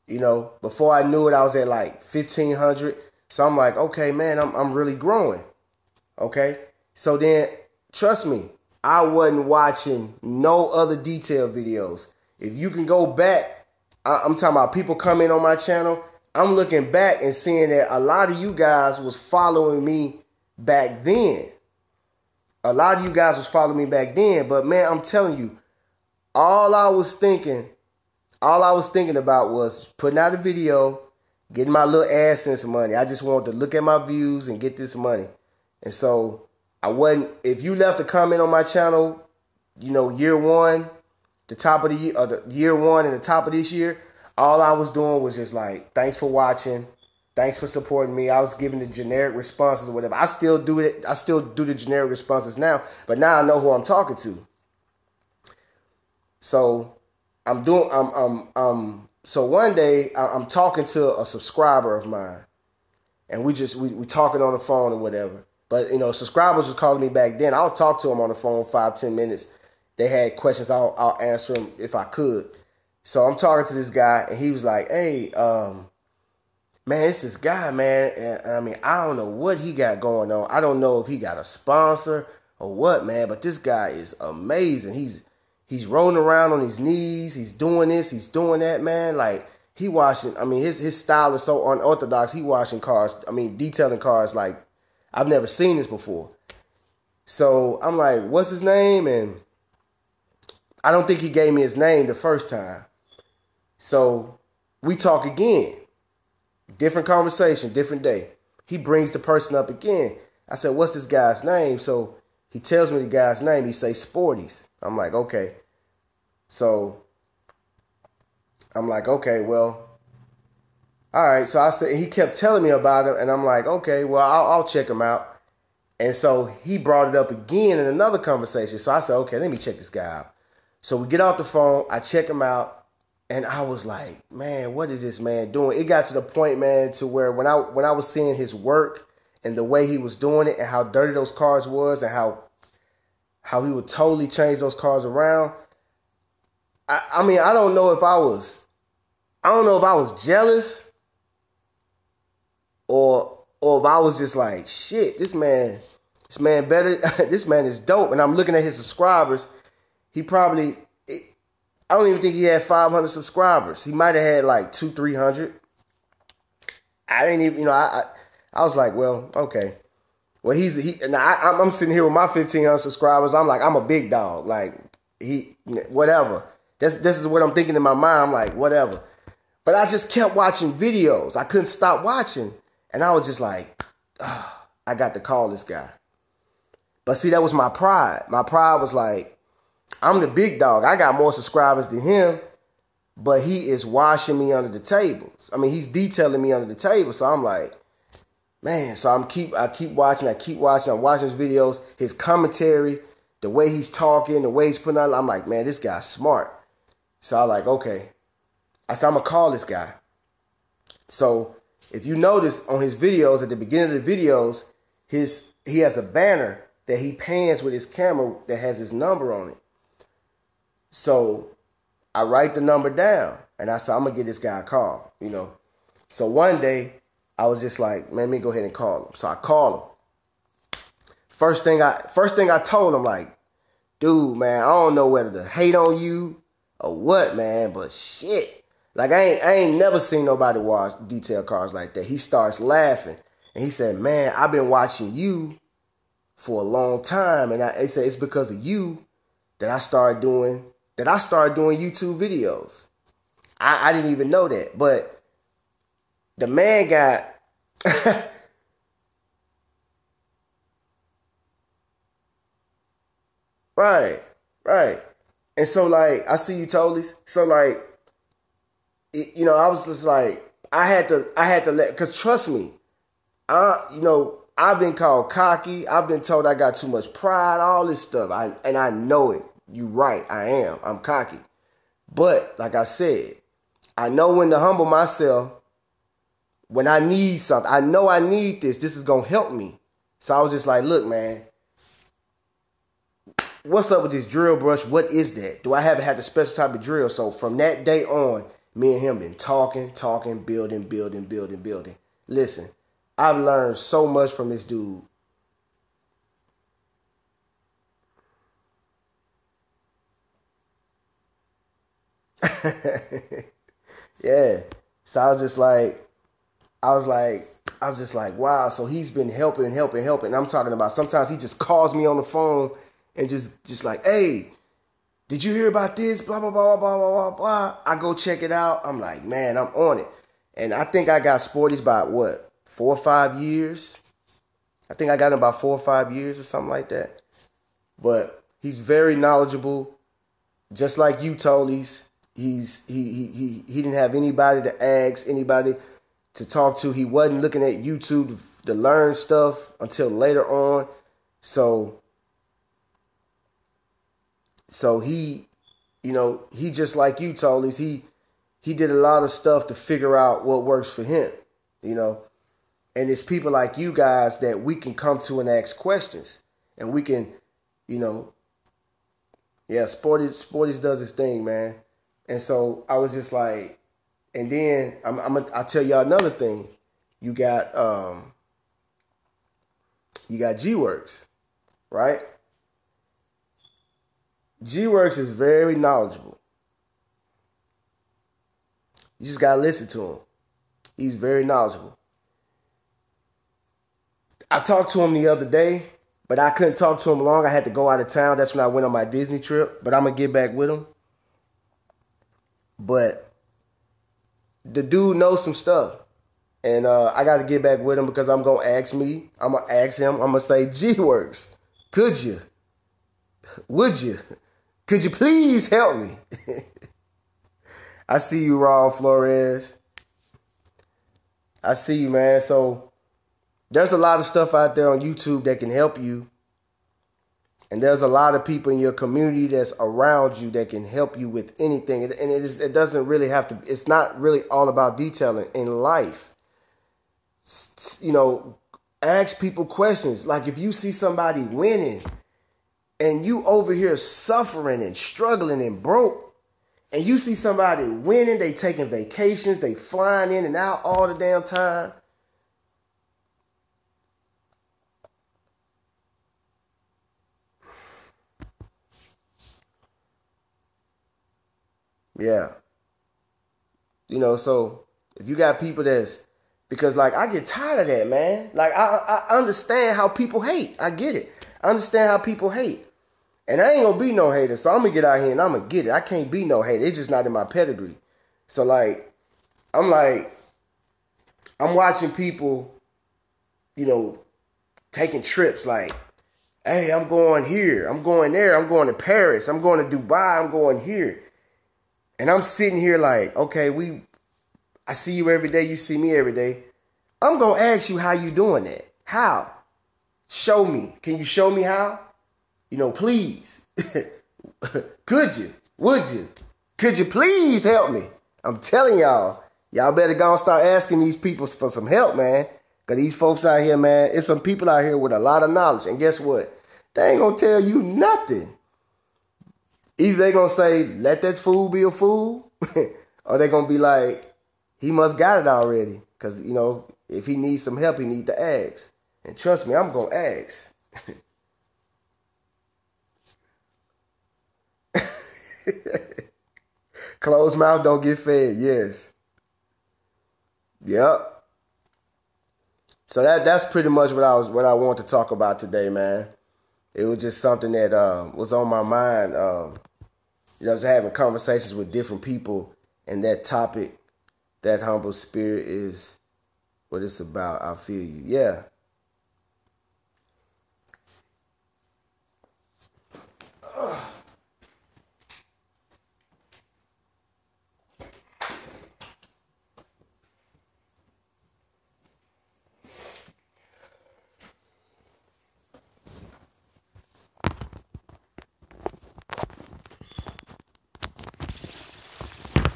Before I knew it, I was at like 1,500. So I'm like, okay, man, I'm really growing. Okay, so then trust me, I wasn't watching no other detail videos. If you can go back, I'm talking about people coming on my channel. I'm looking back and seeing that a lot of you guys was following me back then. But man, I'm telling you, all I was thinking about was putting out a video, getting my little AdSense money. I just wanted to look at my views and get this money. And so if you left a comment on my channel, year one, the top of the year, or the year one and the top of this year, all I was doing was just like, thanks for watching. Thanks for supporting me. I was giving the generic responses or whatever. I still do it. I still do the generic responses now, but now I know who I'm talking to. So so one day I'm talking to a subscriber of mine, and we talking on the phone or whatever. But subscribers was calling me back then. I'll talk to them on the phone 5-10 minutes. They had questions. I'll answer them if I could. So I'm talking to this guy, and he was like, "Hey, man, it's this guy, man. And, I mean, I don't know what he got going on. I don't know if he got a sponsor or what, man. But this guy is amazing. He's rolling around on his knees. He's doing this. He's doing that, man. Like, he washing. I mean, his style is so unorthodox. He washing cars. I mean, detailing cars like I've never seen this before." So I'm like, "What's his name?" And I don't think he gave me his name the first time. So we talk again. Different conversation, different day. He brings the person up again. I said, "What's this guy's name?" So he tells me the guy's name. He say Sporties. I'm like, okay. So I'm like, okay, well, all right. So I said, he kept telling me about him, and I'm like, okay, well, I'll check him out. And so he brought it up again in another conversation. So I said, okay, let me check this guy out. So we get off the phone. I check him out. And I was like, man, what is this man doing? It got to the point, man, to where when I was seeing his work and the way he was doing it and how dirty those cars was and how he would totally change those cars around. I mean, I don't know if I was jealous or if I was just like, shit, this man better, this man is dope. And I'm looking at his subscribers. I don't even think he had 500 subscribers. He might have had like 200-300. I didn't even, I was like, well, okay. Well, I'm sitting here with my 1,500 subscribers. I'm like, I'm a big dog. Like, whatever. This is what I'm thinking in my mind. I'm like, whatever. But I just kept watching videos. I couldn't stop watching. And I was just like, I got to call this guy. But see, that was my pride. My pride was like, I'm the big dog. I got more subscribers than him, but he is washing me under the tables. I mean, he's detailing me under the table. So I'm like, man. So I keep watching. I'm watching his videos, his commentary, the way he's talking, the way he's putting out. I'm like, man, this guy's smart. So I'm like, okay. I said, I'm gonna call this guy. So if you notice on his videos, at the beginning of the videos, he has a banner that he pans with his camera that has his number on it. So I write the number down, and I said, I'm going to get this guy a call, So one day, I was just like, man, let me go ahead and call him. So I call him. First thing I told him, like, dude, man, I don't know whether to hate on you or what, man, but shit. Like, I ain't never seen nobody wash detail cars like that. He starts laughing. And he said, man, I've been watching you for a long time. And he said, it's because of you that I started doing YouTube videos. I didn't even know that. But the man got right. And so, like, I see you, Tolies. So, like, I was just like, I had to let, because trust me, I've been called cocky. I've been told I got too much pride, all this stuff. And I know it. You right, I am. I'm cocky. But, like I said, I know when to humble myself when I need something. I know I need this. This is going to help me. So I was just like, look, man, what's up with this drill brush? What is that? Do I haven't had the special type of drill? So from that day on, me and him been talking, building. Listen, I've learned so much from this dude. Yeah. So I was just like, wow. So he's been helping. And I'm talking about sometimes he just calls me on the phone and just like, hey, did you hear about this? Blah, blah, blah, blah, blah, blah, blah. I go check it out. I'm like, man, I'm on it. And I think I got Sporty's about 4 or 5 years. I think I got him about 4 or 5 years or something like that. But he's very knowledgeable. Just like you, Tolies. He didn't have anybody to ask, anybody to talk to. He wasn't looking at YouTube to learn stuff until later on. So he, he just like you, Tolies. He did a lot of stuff to figure out what works for him, And it's people like you guys that we can come to and ask questions. And we can, Sporty's does his thing, man. And so I was just like, and then I'll tell y'all another thing. You got G-Works, right? G-Works is very knowledgeable. You just gotta listen to him. He's very knowledgeable. I talked to him the other day, but I couldn't talk to him long. I had to go out of town. That's when I went on my Disney trip. But I'm gonna get back with him. But the dude knows some stuff. And I got to get back with him because I'm going to ask him. I'm going to say, G-Works, could you? Would you? Could you please help me? I see you, Raul Flores. I see you, man. So there's a lot of stuff out there on YouTube that can help you. And there's a lot of people in your community that's around you that can help you with anything. And it doesn't really have to, it's not really all about detailing in life. Ask people questions. Like if you see somebody winning and you over here suffering and struggling and broke, and you see somebody winning, they taking vacations, they flying in and out all the damn time. Yeah. So if you got people because like I get tired of that, man. Like I understand how people hate. I get it. I understand how people hate. And I ain't gonna be no hater. So I'm gonna get out here and I'm gonna get it. I can't be no hater. It's just not in my pedigree. So I'm watching people, taking trips like, hey, I'm going here, I'm going there, I'm going to Paris, I'm going to Dubai, I'm going here. And I'm sitting here like, okay, I see you every day, you see me every day. I'm going to ask you how you doing that. How? Show me. Can you show me how? Please. Could you? Would you? Could you please help me? I'm telling y'all better go and start asking these people for some help, man. Because these folks out here, man, it's some people out here with a lot of knowledge. And guess what? They ain't going to tell you nothing. Either they going to say, let that fool be a fool, or they going to be like, he must got it already. Because, if he needs some help, he need to ask. And trust me, I'm going to ask. Closed mouth don't get fed. Yes. Yep. So that's pretty much what I want to talk about today, man. It was just something that was on my mind. Just having conversations with different people, and that topic, that humble spirit, is what it's about. I feel you. Yeah.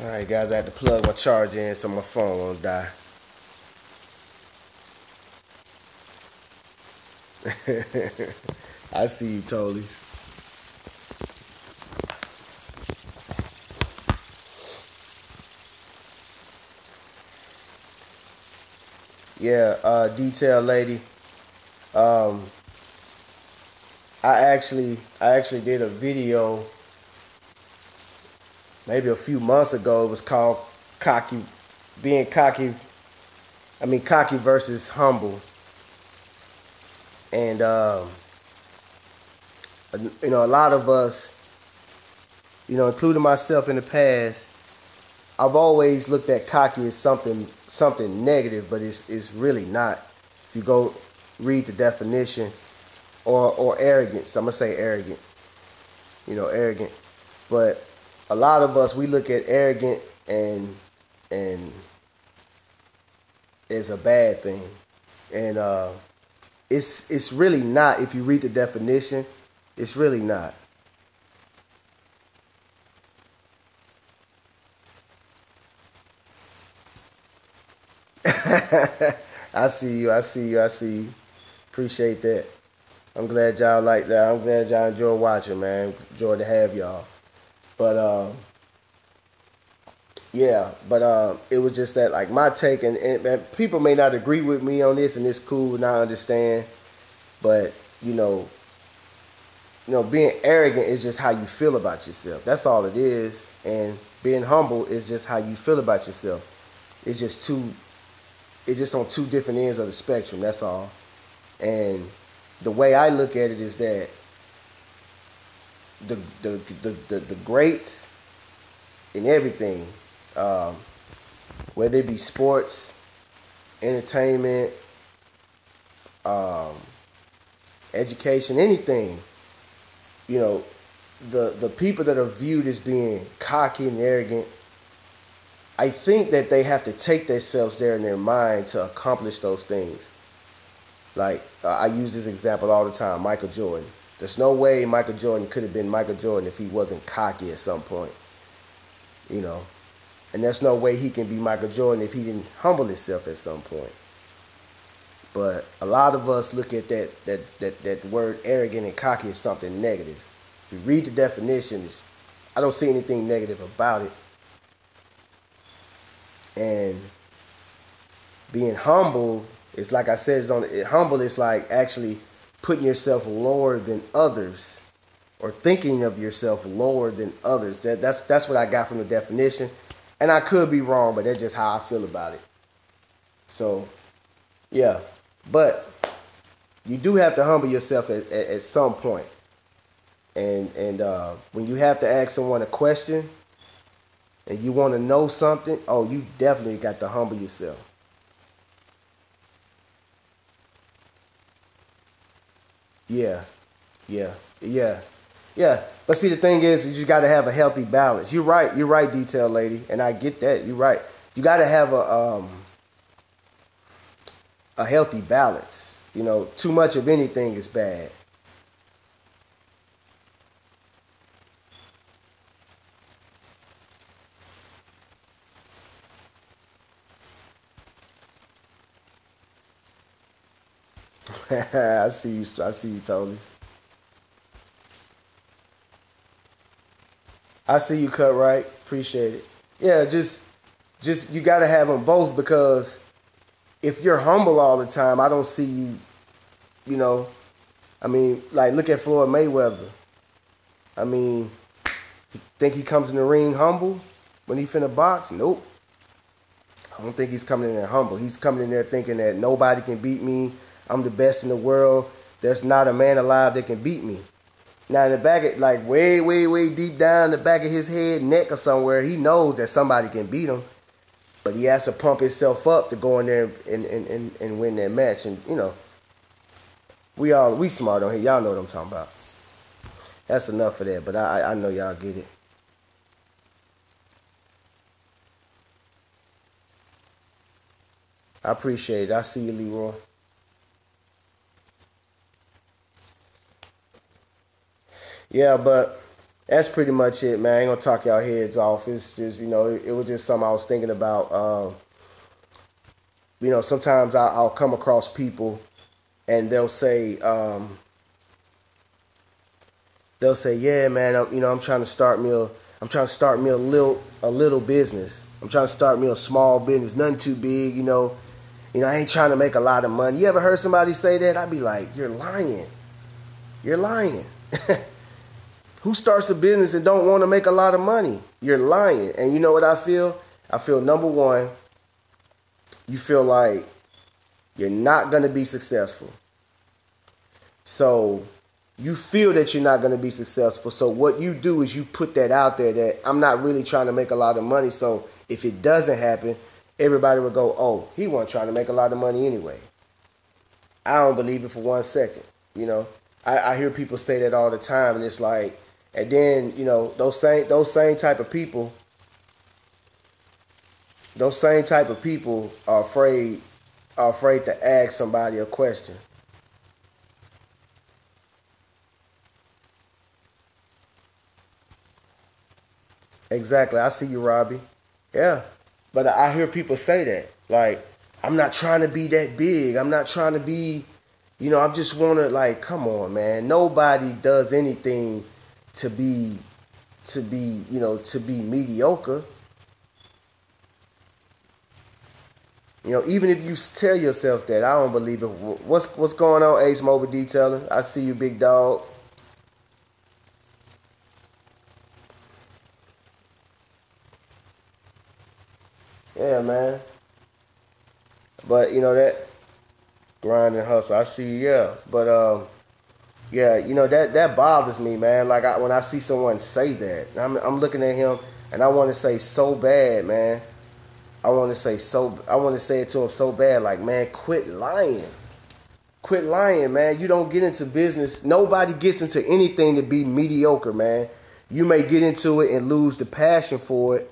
All right, guys. I had to plug my charger in so my phone won't die. I see you, Tolies. Yeah, detail lady. Um, I actually did a video maybe a few months ago. It was called cocky, being cocky. I mean cocky versus humble, and a lot of us, including myself in the past, I've always looked at cocky as something negative, but it's really not. If you go read the definition, or arrogance, I'm gonna say arrogant. Arrogant. But a lot of us, we look at arrogant and as a bad thing, and it's really not. If you read the definition, it's really not. I see you. I see you. I see you. Appreciate that. I'm glad y'all like that. I'm glad y'all enjoy watching, man. Enjoy to have y'all. But yeah. But it was just that, like, my take, and people may not agree with me on this, and it's cool, and I understand. But being arrogant is just how you feel about yourself. That's all it is. And being humble is just how you feel about yourself. It's just on two different ends of the spectrum. That's all. And the way I look at it is that the greats in everything, whether it be sports, entertainment, education, anything, the people that are viewed as being cocky and arrogant, I think that they have to take themselves there in their mind to accomplish those things. Like, I use this example all the time, Michael Jordan. There's no way Michael Jordan could have been Michael Jordan if he wasn't cocky at some point. And there's no way he can be Michael Jordan if he didn't humble himself at some point. But a lot of us look at that word arrogant and cocky as something negative. If you read the definition, I don't see anything negative about it. And being humble is, like I said, humble is like actually putting yourself lower than others, or thinking of yourself lower than others. That's what I got from the definition. And I could be wrong, but that's just how I feel about it. So, yeah. But you do have to humble yourself at some point. And when you have to ask someone a question and you want to know something, you definitely got to humble yourself. Yeah. But see, the thing is you got to have a healthy balance. You're right, detail lady, and I get that. You're right. You got to have a healthy balance. Too much of anything is bad. I see you, Tony. I see you, Cut Right. Appreciate it. Yeah, just you got to have them both, because if you're humble all the time, I don't see you. I mean, like, look at Floyd Mayweather. I mean, Think he comes in the ring humble when he finna box? Nope. I don't think he's coming in there humble. He's coming in there thinking that nobody can beat me. I'm the best in the world. There's not a man alive that can beat me. Now in the back, like way, way, way deep down in the back of his head, neck or somewhere, he knows that somebody can beat him. But he has to pump himself up to go in there and win that match. And, you know, we smart on here. Y'all know what I'm talking about. That's enough of that, but I know y'all get it. I appreciate it. I see you, Leroy. Yeah, but that's pretty much it, man. I ain't gonna talk y'all heads off. It's just, you know, it was just something I was thinking about. You know, sometimes I'll come across people and they'll say, yeah, man, I'm trying to start me a little business. I'm trying to start me a small business, nothing too big, you know. I ain't trying to make a lot of money. You ever heard somebody say that? I'd be like, you're lying. You're lying. Who starts a business and don't want to make a lot of money? You're lying. And you know what I feel? I feel, number one, you feel like you're not going to be successful. So you feel that you're not going to be successful. So what you do is you put that out there that I'm not really trying to make a lot of money. So if it doesn't happen, everybody will go, oh, he wasn't trying to make a lot of money anyway. I don't believe it for 1 second. You know, I hear people say that all the time, and it's like, and then, you know, those same type of people are afraid to ask somebody a question. Exactly. I see you, Robbie. Yeah. But I hear people say that. Like, I'm not trying to be that big. I'm not trying to be, I just want to, like, come on, man. Nobody does anything to be mediocre. Even if you tell yourself that, I don't believe it. What's going on, Ace Mobile Detailing? I see you, big dog. Yeah, man. But that grind and hustle. I see you, yeah. But yeah, that bothers me, man. Like when I see someone say that, I'm looking at him and I want to say so bad, man. I want to say it to him so bad, like, man, quit lying. Quit lying, man. You don't get into business. Nobody gets into anything to be mediocre, man. You may get into it and lose the passion for it.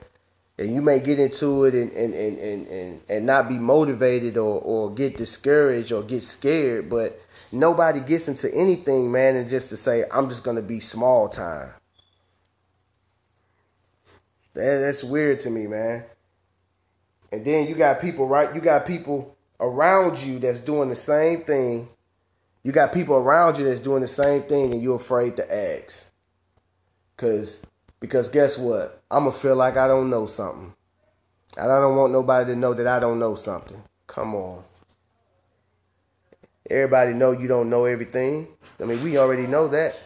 And you may get into it and not be motivated or get discouraged or get scared. But nobody gets into anything, man, and just to say, I'm just going to be small time. That's weird to me, man. And then you got people, right? You got people around you that's doing the same thing. You got people around you that's doing the same thing and you're afraid to ask. Because guess what? I'm going to feel like I don't know something. And I don't want nobody to know that I don't know something. Come on. Everybody know you don't know everything. I mean, we already know that.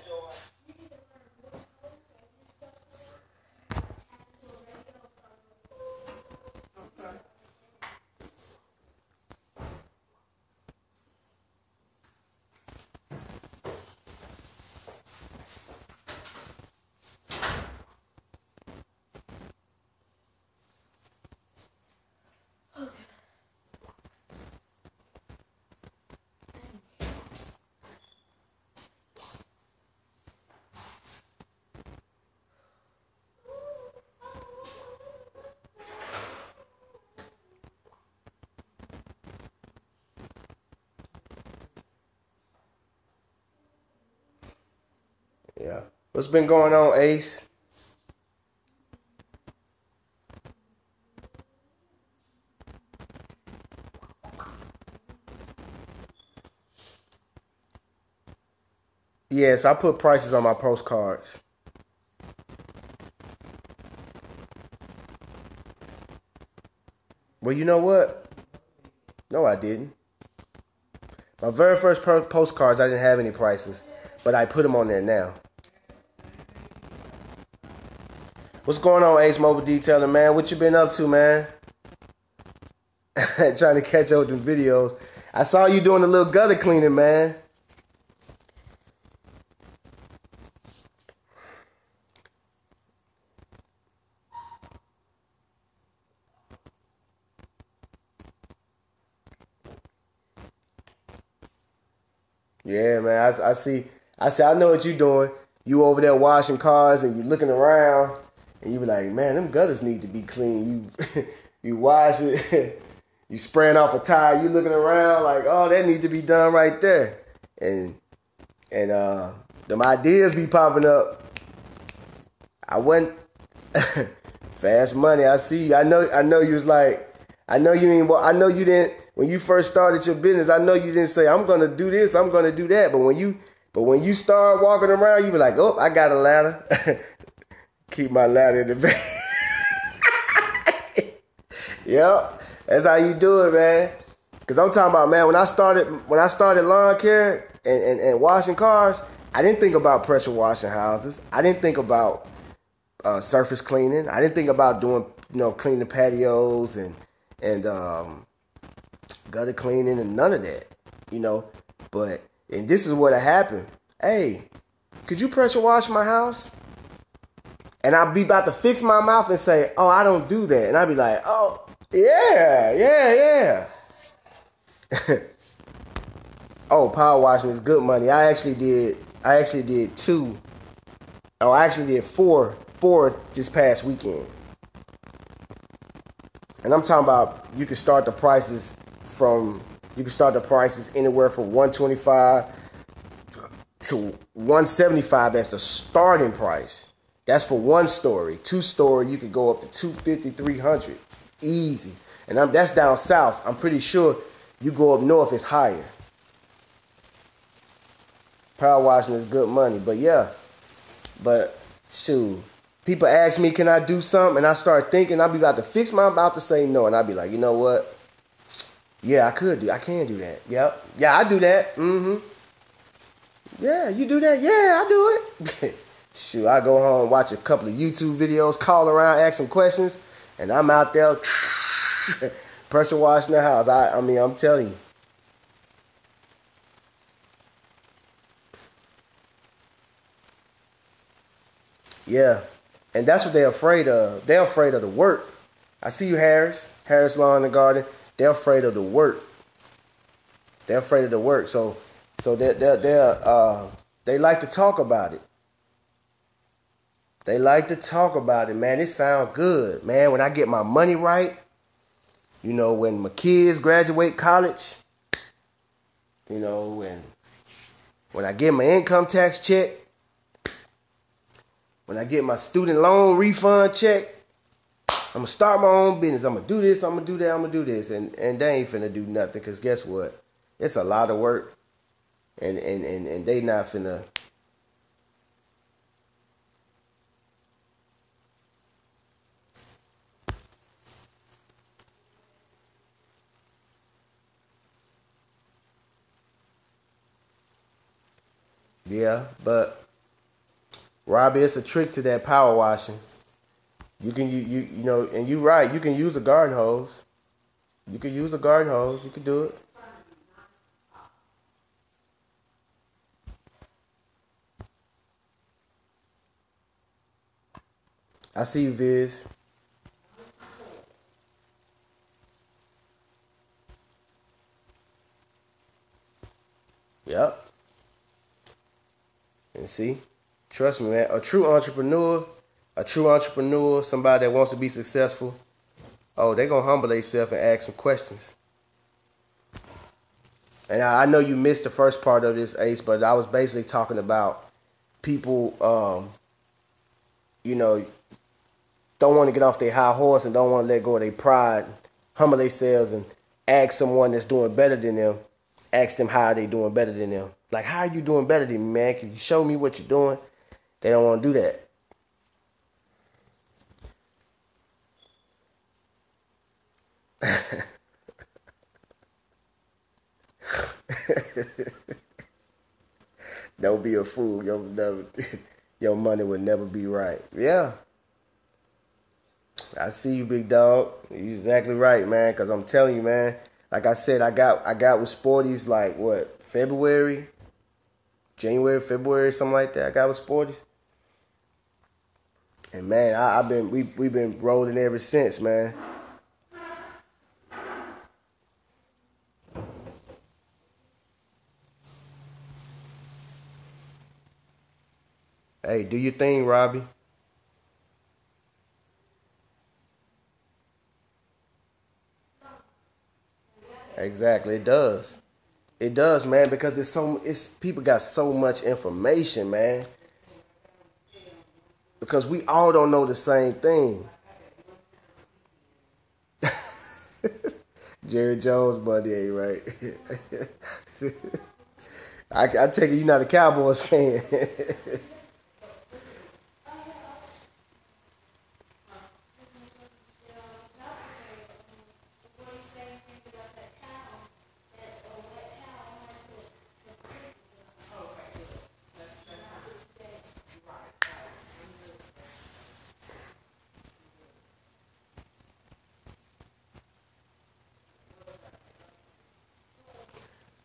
Yeah. What's been going on, Ace? Yes, I put prices on my postcards. Well, you know what? No, I didn't. My very first postcards, I didn't have any prices, but I put them on there now. What's going on, Ace Mobile Detailing, man? What you been up to, man? Trying to catch up with the videos. I saw you doing a little gutter cleaning, man. Yeah, man. I see. I know what you doing. You over there washing cars and you looking around and you be like, man, them gutters need to be clean. You you wash it, you spraying off a tire, you looking around like, oh, that need to be done right there. And them ideas be popping up. I went fast money. I see you. I know you was like, I know you ain't. Well, I know you didn't. When you first started your business, I know you didn't say, I'm gonna do this, I'm gonna do that. But when you start walking around, you be like, oh, I got a ladder. Keep my ladder in the back. Yep, that's how you do it, man. Cause I'm talking about, man, when I started lawn care and washing cars, I didn't think about pressure washing houses. I didn't think about surface cleaning. I didn't think about doing, cleaning patios and gutter cleaning and none of that, But and this is what happened. Hey, could you pressure wash my house? And I'll be about to fix my mouth and say, oh, I don't do that. And I'll be like, oh, yeah. Oh, power washing is good money. I actually did two. Oh, I actually did four this past weekend. And I'm talking about you can start the prices anywhere from $125 to $175 as the starting price. That's for 1 story. 2 story, you could go up to $250, $300. Easy. And that's down south. I'm pretty sure you go up north, it's higher. Power washing is good money. But yeah. But shoot. People ask me, can I do something? And I start thinking, I'll be about to fix my mouth to say no. And I'll be like, you know what? Yeah, I can do that. Yep. Yeah, I do that. Mm-hmm. Yeah, you do that? Yeah, I do it. Shoot, I go home, watch a couple of YouTube videos, call around, ask some questions, and I'm out there pressure washing the house. I mean, I'm telling you. Yeah. And that's what they're afraid of. They're afraid of the work. I see you, Harris Lawn and Garden. They're afraid of the work. They're afraid of the work. So they like to talk about it. They like to talk about it, man. It sounds good, man. When I get my money right, when my kids graduate college, when I get my income tax check, when I get my student loan refund check, I'm going to start my own business. I'm going to do this, I'm going to do that, I'm going to do this. And they ain't finna do nothing because guess what? It's a lot of work. And they not finna. Yeah, but Robbie, it's a trick to that power washing. You can and you're right. You can use a garden hose. You can use a garden hose. You can do it. I see you, Viz. Yep. And see, trust me, man. A true entrepreneur, somebody that wants to be successful, oh, they gonna humble themselves and ask some questions. And I know you missed the first part of this, Ace, but I was basically talking about people, don't want to get off their high horse and don't want to let go of their pride, humble themselves and ask someone that's doing better than them, ask them how they doing better than them. Like, how are you doing better than me, man? Can you show me what you're doing? They don't want to do that. Don't be a fool. Your money would never be right. Yeah. I see you, big dog. You're exactly right, man. Cause I'm telling you, man. Like I said, I got with Sporties like what February, January, February, something like that. I got with Sporties, and man, I've been we've been rolling ever since, man. Hey, do your thing, Robbie. Exactly, it does. It does, man, because it's people got so much information, man. Because we all don't know the same thing. Jerry Jones, buddy, ain't right. I take it you're not a Cowboys fan.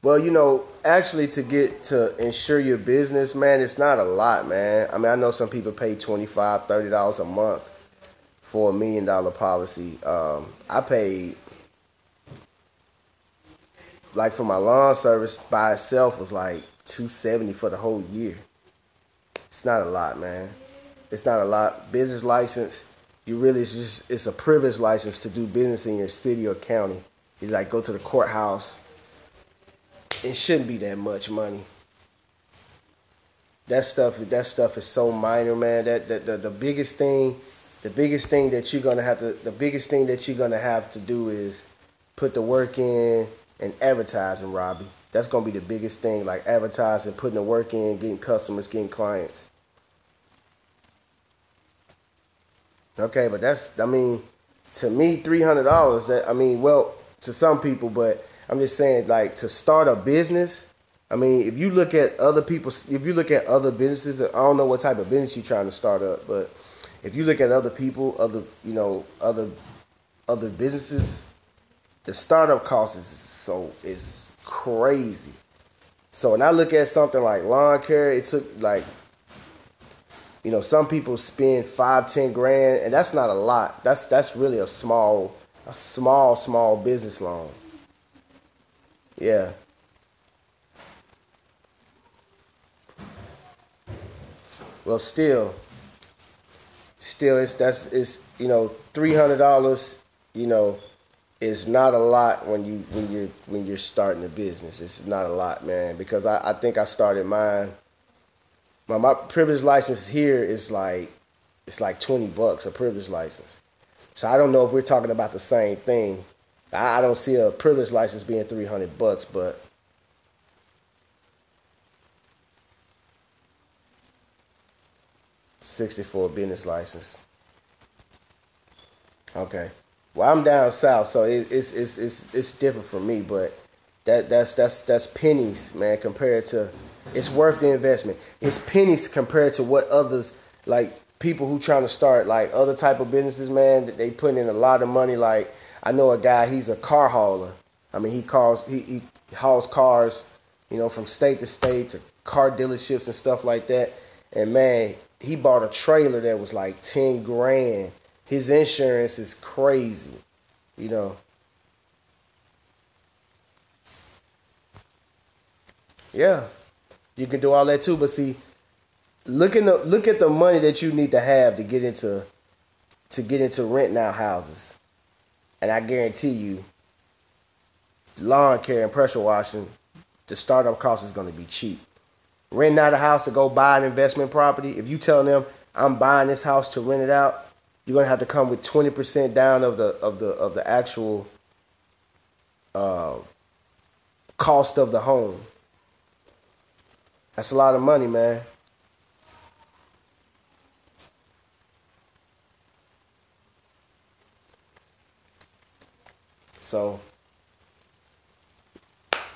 Well, actually, to get to insure your business, man, it's not a lot, man. I mean, I know some people pay $25, $30 a month for $1 million policy. I paid like for my lawn service by itself was like $270 for the whole year. It's not a lot, man. It's not a lot. Business license, you really it's a privilege license to do business in your city or county. You like go to the courthouse. It shouldn't be that much money. That stuff is so minor, man. That the biggest thing that you're gonna have to do is put the work in and advertising, Robbie. That's gonna be the biggest thing, like advertising, putting the work in, getting customers, getting clients. Okay, but to me, $300. Well, to some people, but I'm just saying, like, to start a business. I mean, if you look at other businesses, I don't know what type of business you're trying to start up, but if you look at other people, other businesses, the startup cost is crazy. So when I look at something like lawn care, it took like some people spend 5, 10 grand, and that's not a lot. That's really a small business loan. Yeah. Well, still, it's $300. You know, is not a lot when you're starting a business. It's not a lot, man. Because I think I started mine. My privilege license here is like it's like $20 a privilege license. So I don't know if we're talking about the same thing. I don't see a privilege license being $300, but 60 for a business license. Okay. Well, I'm down south, so it's different for me, but that's pennies, man, compared to it's worth the investment. It's pennies compared to what others like people who trying to start like other type of businesses, man, that they put in a lot of money. Like I know a guy, he's a car hauler. I mean, he hauls cars, from state to state to car dealerships and stuff like that. And man, he bought a trailer that was like 10 grand. His insurance is crazy, you know. Yeah, you can do all that too. But see, look at the money that you need to have to get into renting out houses. And I guarantee you, lawn care and pressure washing, the startup cost is going to be cheap. Renting out a house to go buy an investment property. If you tell them I'm buying this house to rent it out, you're gonna have to come with 20% down of the actual cost of the home. That's a lot of money, man. So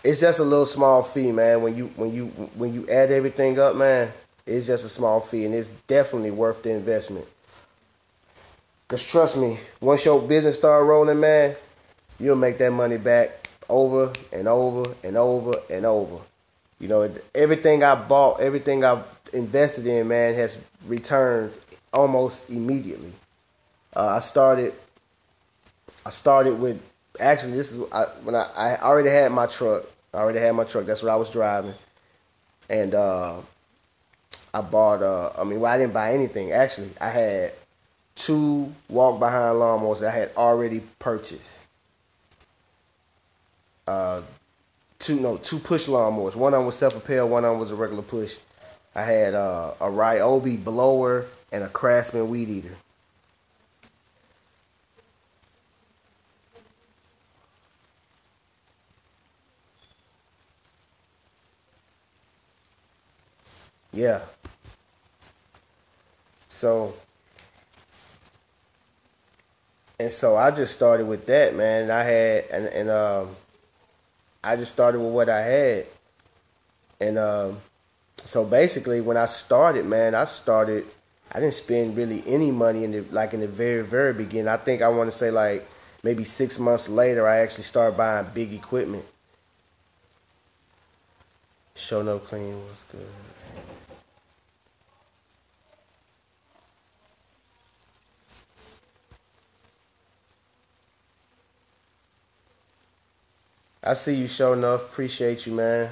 it's just a little small fee, man. When you add everything up, man, it's just a small fee, and it's definitely worth the investment. Cause trust me, once your business start rolling, man, you'll make that money back over and over and over and over. You know, everything I bought, everything I've invested in, man, has returned almost immediately. Uh, I started, I started with actually this is when I already had my truck. I already had my truck. That's what I was driving, and I bought. I mean, well, I didn't buy anything. Actually, I had two walk behind lawnmowers that I had already purchased. Two push lawnmowers. One of them was self propelled. One of them was a regular push. I had a Ryobi blower and a Craftsman weed eater. Yeah. So so I just started with that, man. I had and I just started with what I had, and so basically when I started, man, I started. I didn't spend really any money in the very very beginning. I think I want to say like maybe 6 months later, I actually started buying big equipment. Show no clean was good. I see you, show enough. Appreciate you, man.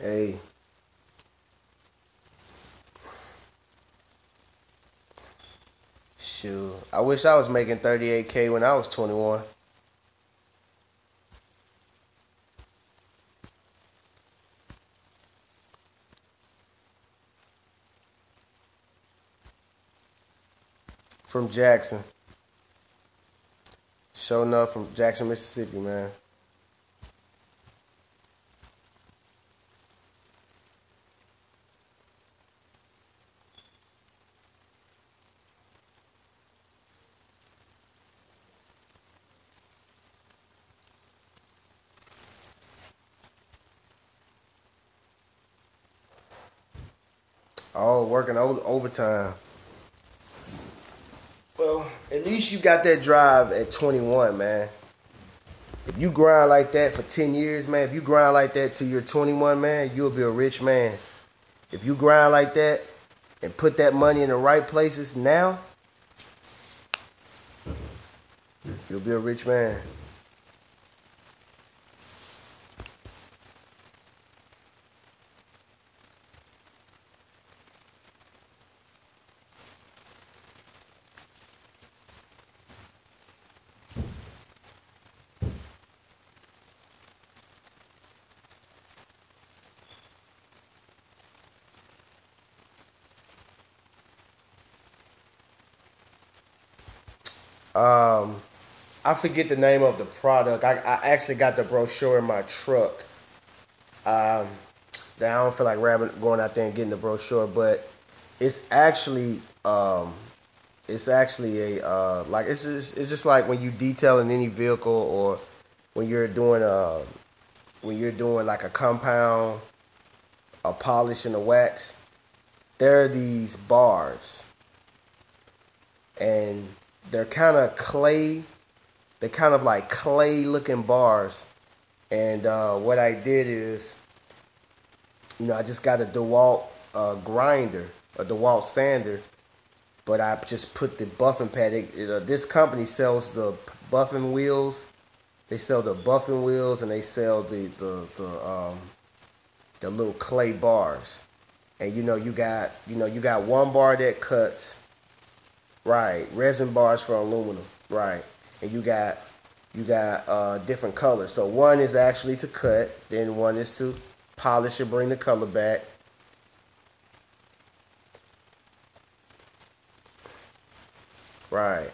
Hey, shoot. I wish I was making 38K when I was 21 from Jackson. Show enough from Jackson, Mississippi, man. Oh, working overtime. Well, at least you got that drive at 21, man. If you grind like that for 10 years, man, if you grind like that till you're 21, man, you'll be a rich man. If you grind like that and put that money in the right places now, you'll be a rich man. Um, I forget the name of the product. I actually got the brochure in my truck. Um, that I don't feel like going out there and getting the brochure, but it's actually it's actually a like it's just like when you detailing any vehicle, or when you're doing like a compound, a polish, and a wax. There are these bars, and they're kind of clay. They're kind of like clay looking bars. And what I did is, I just got a DeWalt grinder, a DeWalt sander, but I just put the buffing pad. This company sells the buffing wheels. They sell the buffing wheels, and they sell the little clay bars. And you got one bar that cuts, right? Resin bars for aluminum, right? And you got different colors. So one is actually to cut, then one is to polish and bring the color back. Right.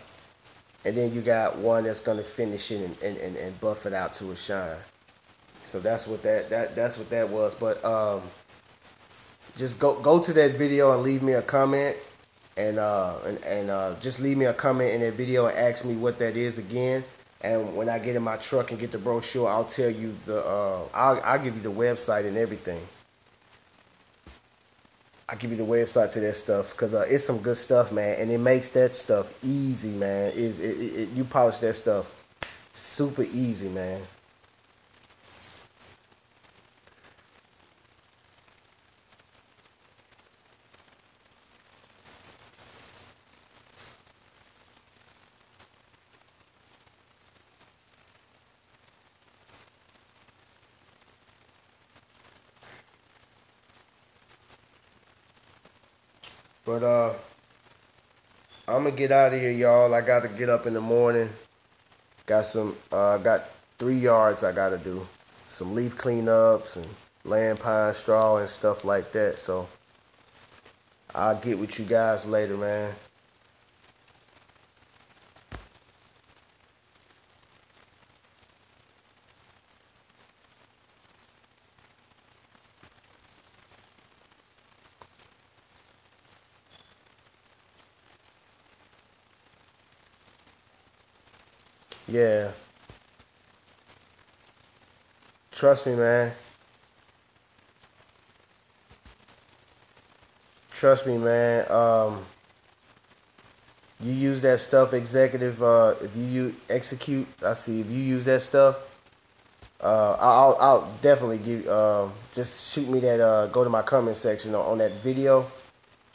And then you got one that's gonna finish it and buff it out to a shine. So that's what that was. But just go to that video and leave me a comment, and just leave me a comment in that video and ask me what that is again. And when I get in my truck and get the brochure, I'll tell you I'll give you the website and everything. I'll give you the website to that stuff, because it's some good stuff, man, and it makes that stuff easy, man. You polish that stuff super easy, man. But I'm gonna get out of here, y'all. I gotta get up in the morning. Got 3 yards I gotta do. Some leaf cleanups and laying pine straw and stuff like that. So I'll get with you guys later, man. Yeah. Trust me, man. Trust me, man. You use that stuff, executive. If execute, I see. If you use that stuff, I'll definitely give. Just shoot me that. Go to my comment section on that video,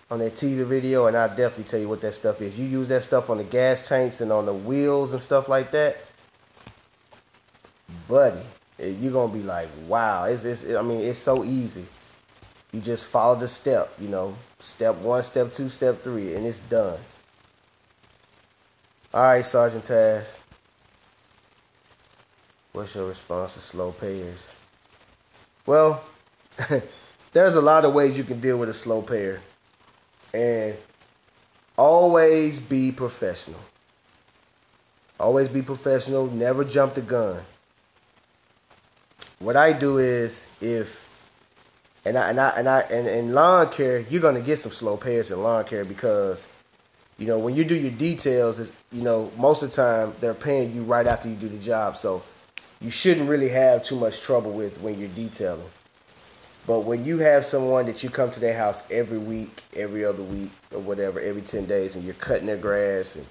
on that teaser video, and I'll definitely tell you what that stuff is. You use that stuff on the gas tanks and on the wheels and stuff like that, buddy. You're gonna be like, wow. I mean, it's so easy. You just follow the step. Step one, step two, step three, and it's done. All right, Sergeant Taz. What's your response to slow payers? Well, there's a lot of ways you can deal with a slow payer. And always be professional. Always be professional. Never jump the gun. What I do is, in lawn care, you're gonna get some slow payers in lawn care, because when you do your details, most of the time they're paying you right after you do the job. So you shouldn't really have too much trouble with when you're detailing. But when you have someone that you come to their house every week, every other week, or whatever, every 10 days, and you're cutting their grass and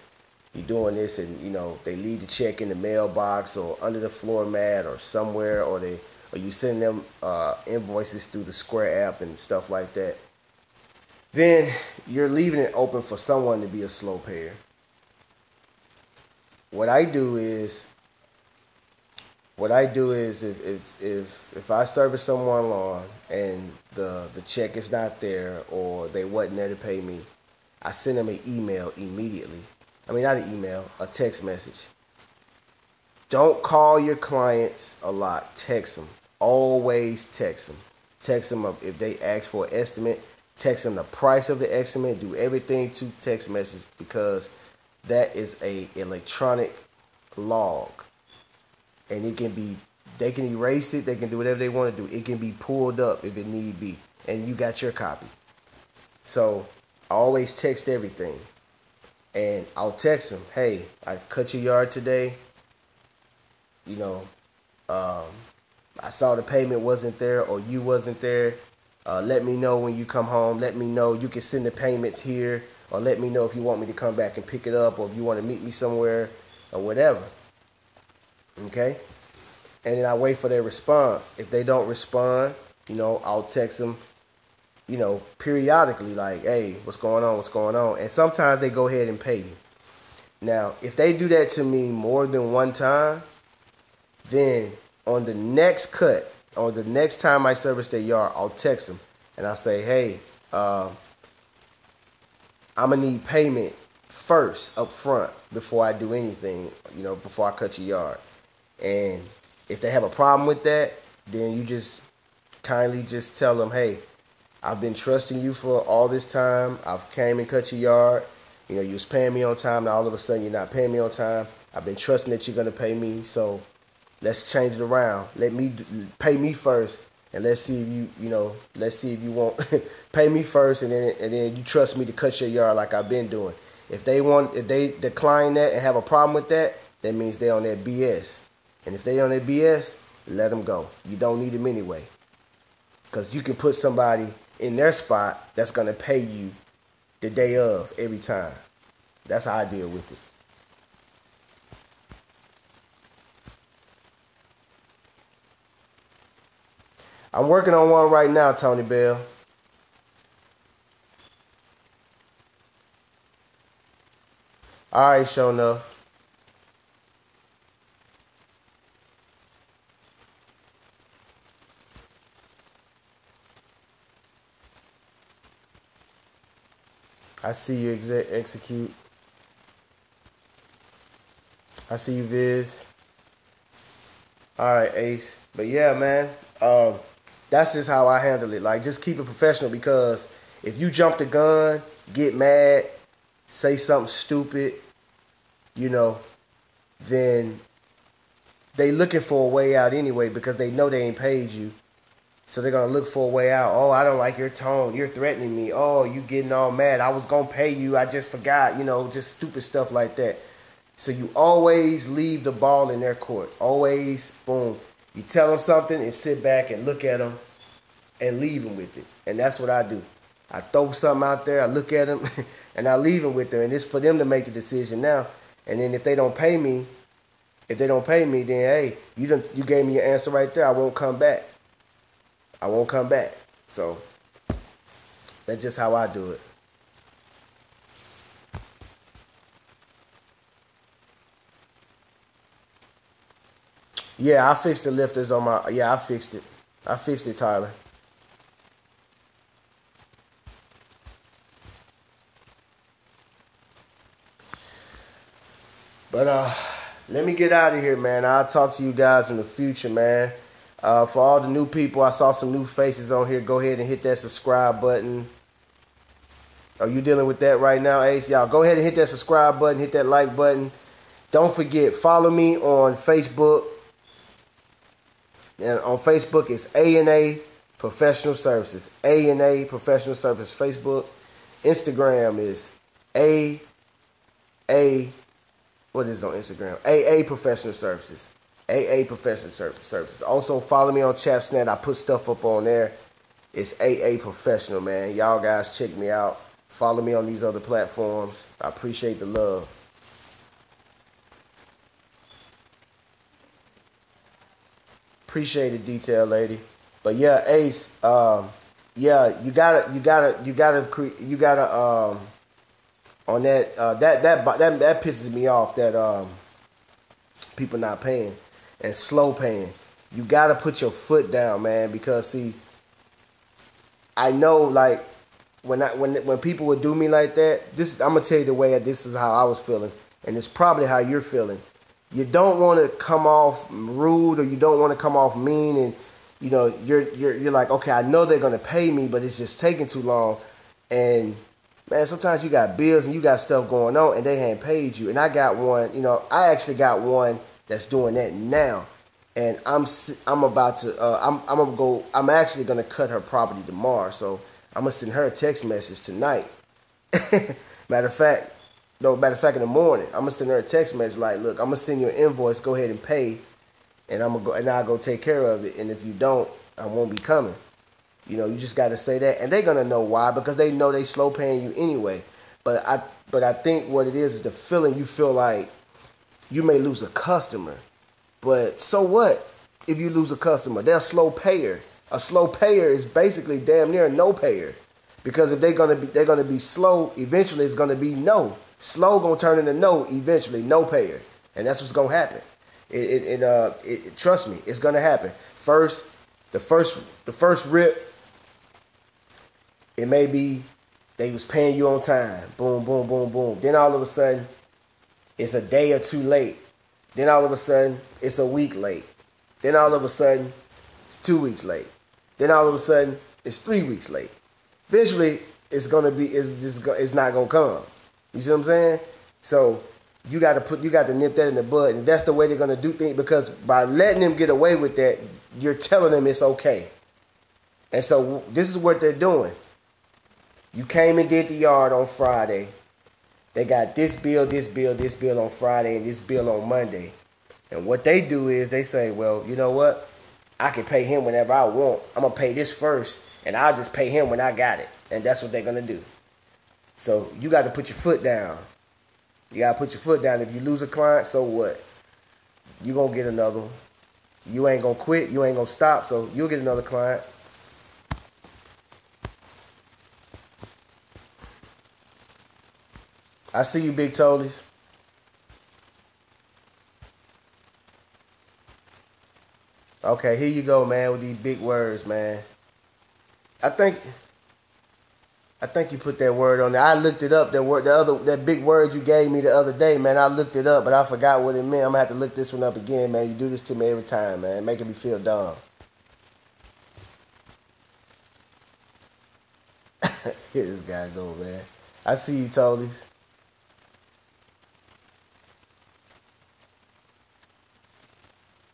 you're doing this, and they leave the check in the mailbox or under the floor mat or somewhere, or you send them invoices through the Square app and stuff like that, then you're leaving it open for someone to be a slow payer. What I do is if I service someone lawn and the check is not there, or they wasn't there to pay me, I send them an email immediately. I mean, not an email, a text message. Don't call your clients a lot. Text them. Always text them. Text them if they ask for an estimate. Text them the price of the estimate. Do everything to text message, because that is a electronic log, and they can erase it. They can do whatever they want to do. It can be pulled up if it need be, and you got your copy. So always text everything. and I'll text them, hey, I cut your yard today. You know, I saw the payment wasn't there or you wasn't there. Let me know when you come home. Let me know. You can send the payments here, or let me know if you want me to come back and pick it up, or if you want to meet me somewhere, or whatever. Okay? And then I wait for their response. If they don't respond, I'll text them, periodically, like, hey, what's going on? What's going on? And sometimes they go ahead and pay you. Now, if they do that to me more than one time, then on the next cut, or the next time I service their yard, I'll text them and I'll say, hey, I'm going to need payment first up front before I do anything, before I cut your yard. And if they have a problem with that, then you just kindly just tell them, hey, I've been trusting you for all this time. I've came and cut your yard. You was paying me on time. Now all of a sudden you're not paying me on time. I've been trusting that you're going to pay me. So let's change it around. Let me pay me first, and let's see if let's see if you want pay me first, and then you trust me to cut your yard like I've been doing. If they decline that and have a problem with that, that means they on that BS. And if they on that BS, let them go. You don't need them anyway, because you can put somebody in their spot that's gonna pay you the day of every time. That's how I deal with it. I'm working on one right now, Tony Bell. All right, sure enough. I see you execute. I see you, Viz. All right, Ace. But yeah, man. That's just how I handle it. Like, just keep it professional, because if you jump the gun, get mad, say something stupid, then they looking for a way out anyway, because they know they ain't paid you. So they're going to look for a way out. Oh, I don't like your tone. You're threatening me. Oh, you getting all mad. I was going to pay you. I just forgot. Just stupid stuff like that. So you always leave the ball in their court. Always, boom. You tell them something and sit back and look at them and leave them with it. And that's what I do. I throw something out there, I look at them, and I leave them with them. And it's for them to make the decision now. And then if they don't pay me, then hey, you gave me your answer right there. I won't come back. So that's just how I do it. Yeah, I fixed the lifters on my. Yeah, I fixed it. I fixed it, Tyler. But let me get out of here, man. I'll talk to you guys in the future, man. For all the new people, I saw some new faces on here. Go ahead and hit that subscribe button. Are you dealing with that right now, Ace? Y'all, go ahead and hit that subscribe button. Hit that like button. Don't forget, follow me on Facebook. And on Facebook, it's A&A Professional Services. A&A Professional Services. Facebook. Instagram is what is it on Instagram? AA Professional Services. AA Professional Services. Also, follow me on Chapsnet. I put stuff up on there. It's AA Professional, man. Y'all guys check me out. Follow me on these other platforms. I appreciate the love. Appreciate the detail, lady. But yeah, Ace. Yeah, you gotta on that pisses me off, that people not paying and slow paying. You gotta put your foot down, man, because see, I know, like, when people would do me like that, I'm gonna tell you the way this is how I was feeling, and it's probably how you're feeling. You don't want to come off rude, or you don't want to come off mean, and you're like, okay, I know they're gonna pay me, but it's just taking too long. And man, sometimes you got bills and you got stuff going on, and they hadn't paid you. And I got one, I actually got one that's doing that now, and I'm about to I'm actually gonna cut her property tomorrow, so I'm gonna send her a text message tonight. Matter of fact, No, matter of fact, in the morning, I'm gonna send her a text message like, "Look, I'm gonna send you an invoice. Go ahead and pay, and I'm gonna go and I'll go take care of it. And if you don't, I won't be coming." You just got to say that, and they're gonna know why because they know they slow paying you anyway. But I think what it is the feeling you feel like you may lose a customer, but so what if you lose a customer? They're a slow payer. A slow payer is basically damn near a no payer, because if they're gonna be slow, eventually it's gonna be no. Slow gonna turn into no eventually, no payer, and that's what's gonna happen. Trust me, it's gonna happen. The first rip. It may be they was paying you on time. Boom, boom, boom, boom. Then all of a sudden, it's a day or two late. Then all of a sudden, it's a week late. Then all of a sudden, it's 2 weeks late. Then all of a sudden, it's 3 weeks late. Eventually, it's not gonna come. You see what I'm saying? So you got to nip that in the bud, and that's the way they're gonna do things, because by letting them get away with that, you're telling them it's okay. And so this is what they're doing. You came and did the yard on Friday. They got this bill on Friday, and this bill on Monday. And what they do is they say, well, you know what? I can pay him whenever I want. I'm going to pay this first, and I'll just pay him when I got it. And that's what they're going to do. So you got to put your foot down. You got to put your foot down. If you lose a client, so what? You're going to get another one. You ain't going to quit. You ain't going to stop, so you'll get another client. I see you, Big Tolies. Okay, here you go, man, with these big words, man. I think you put that word on there. I looked it up. That big word you gave me the other day, man. I looked it up, but I forgot what it meant. I'm gonna have to look this one up again, man. You do this to me every time, man, making me feel dumb. Here this guy go, man. I see you, Tolies.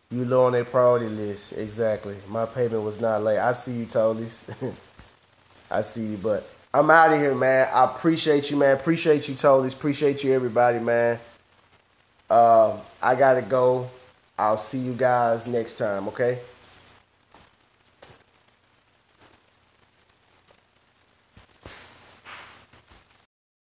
You low on their priority list. Exactly. My payment was not late. I see you, Tolies. I see you, but I'm out of here, man. I appreciate you, man. Appreciate you, Tolies. Appreciate you, everybody, man. I gotta go. I'll see you guys next time, okay?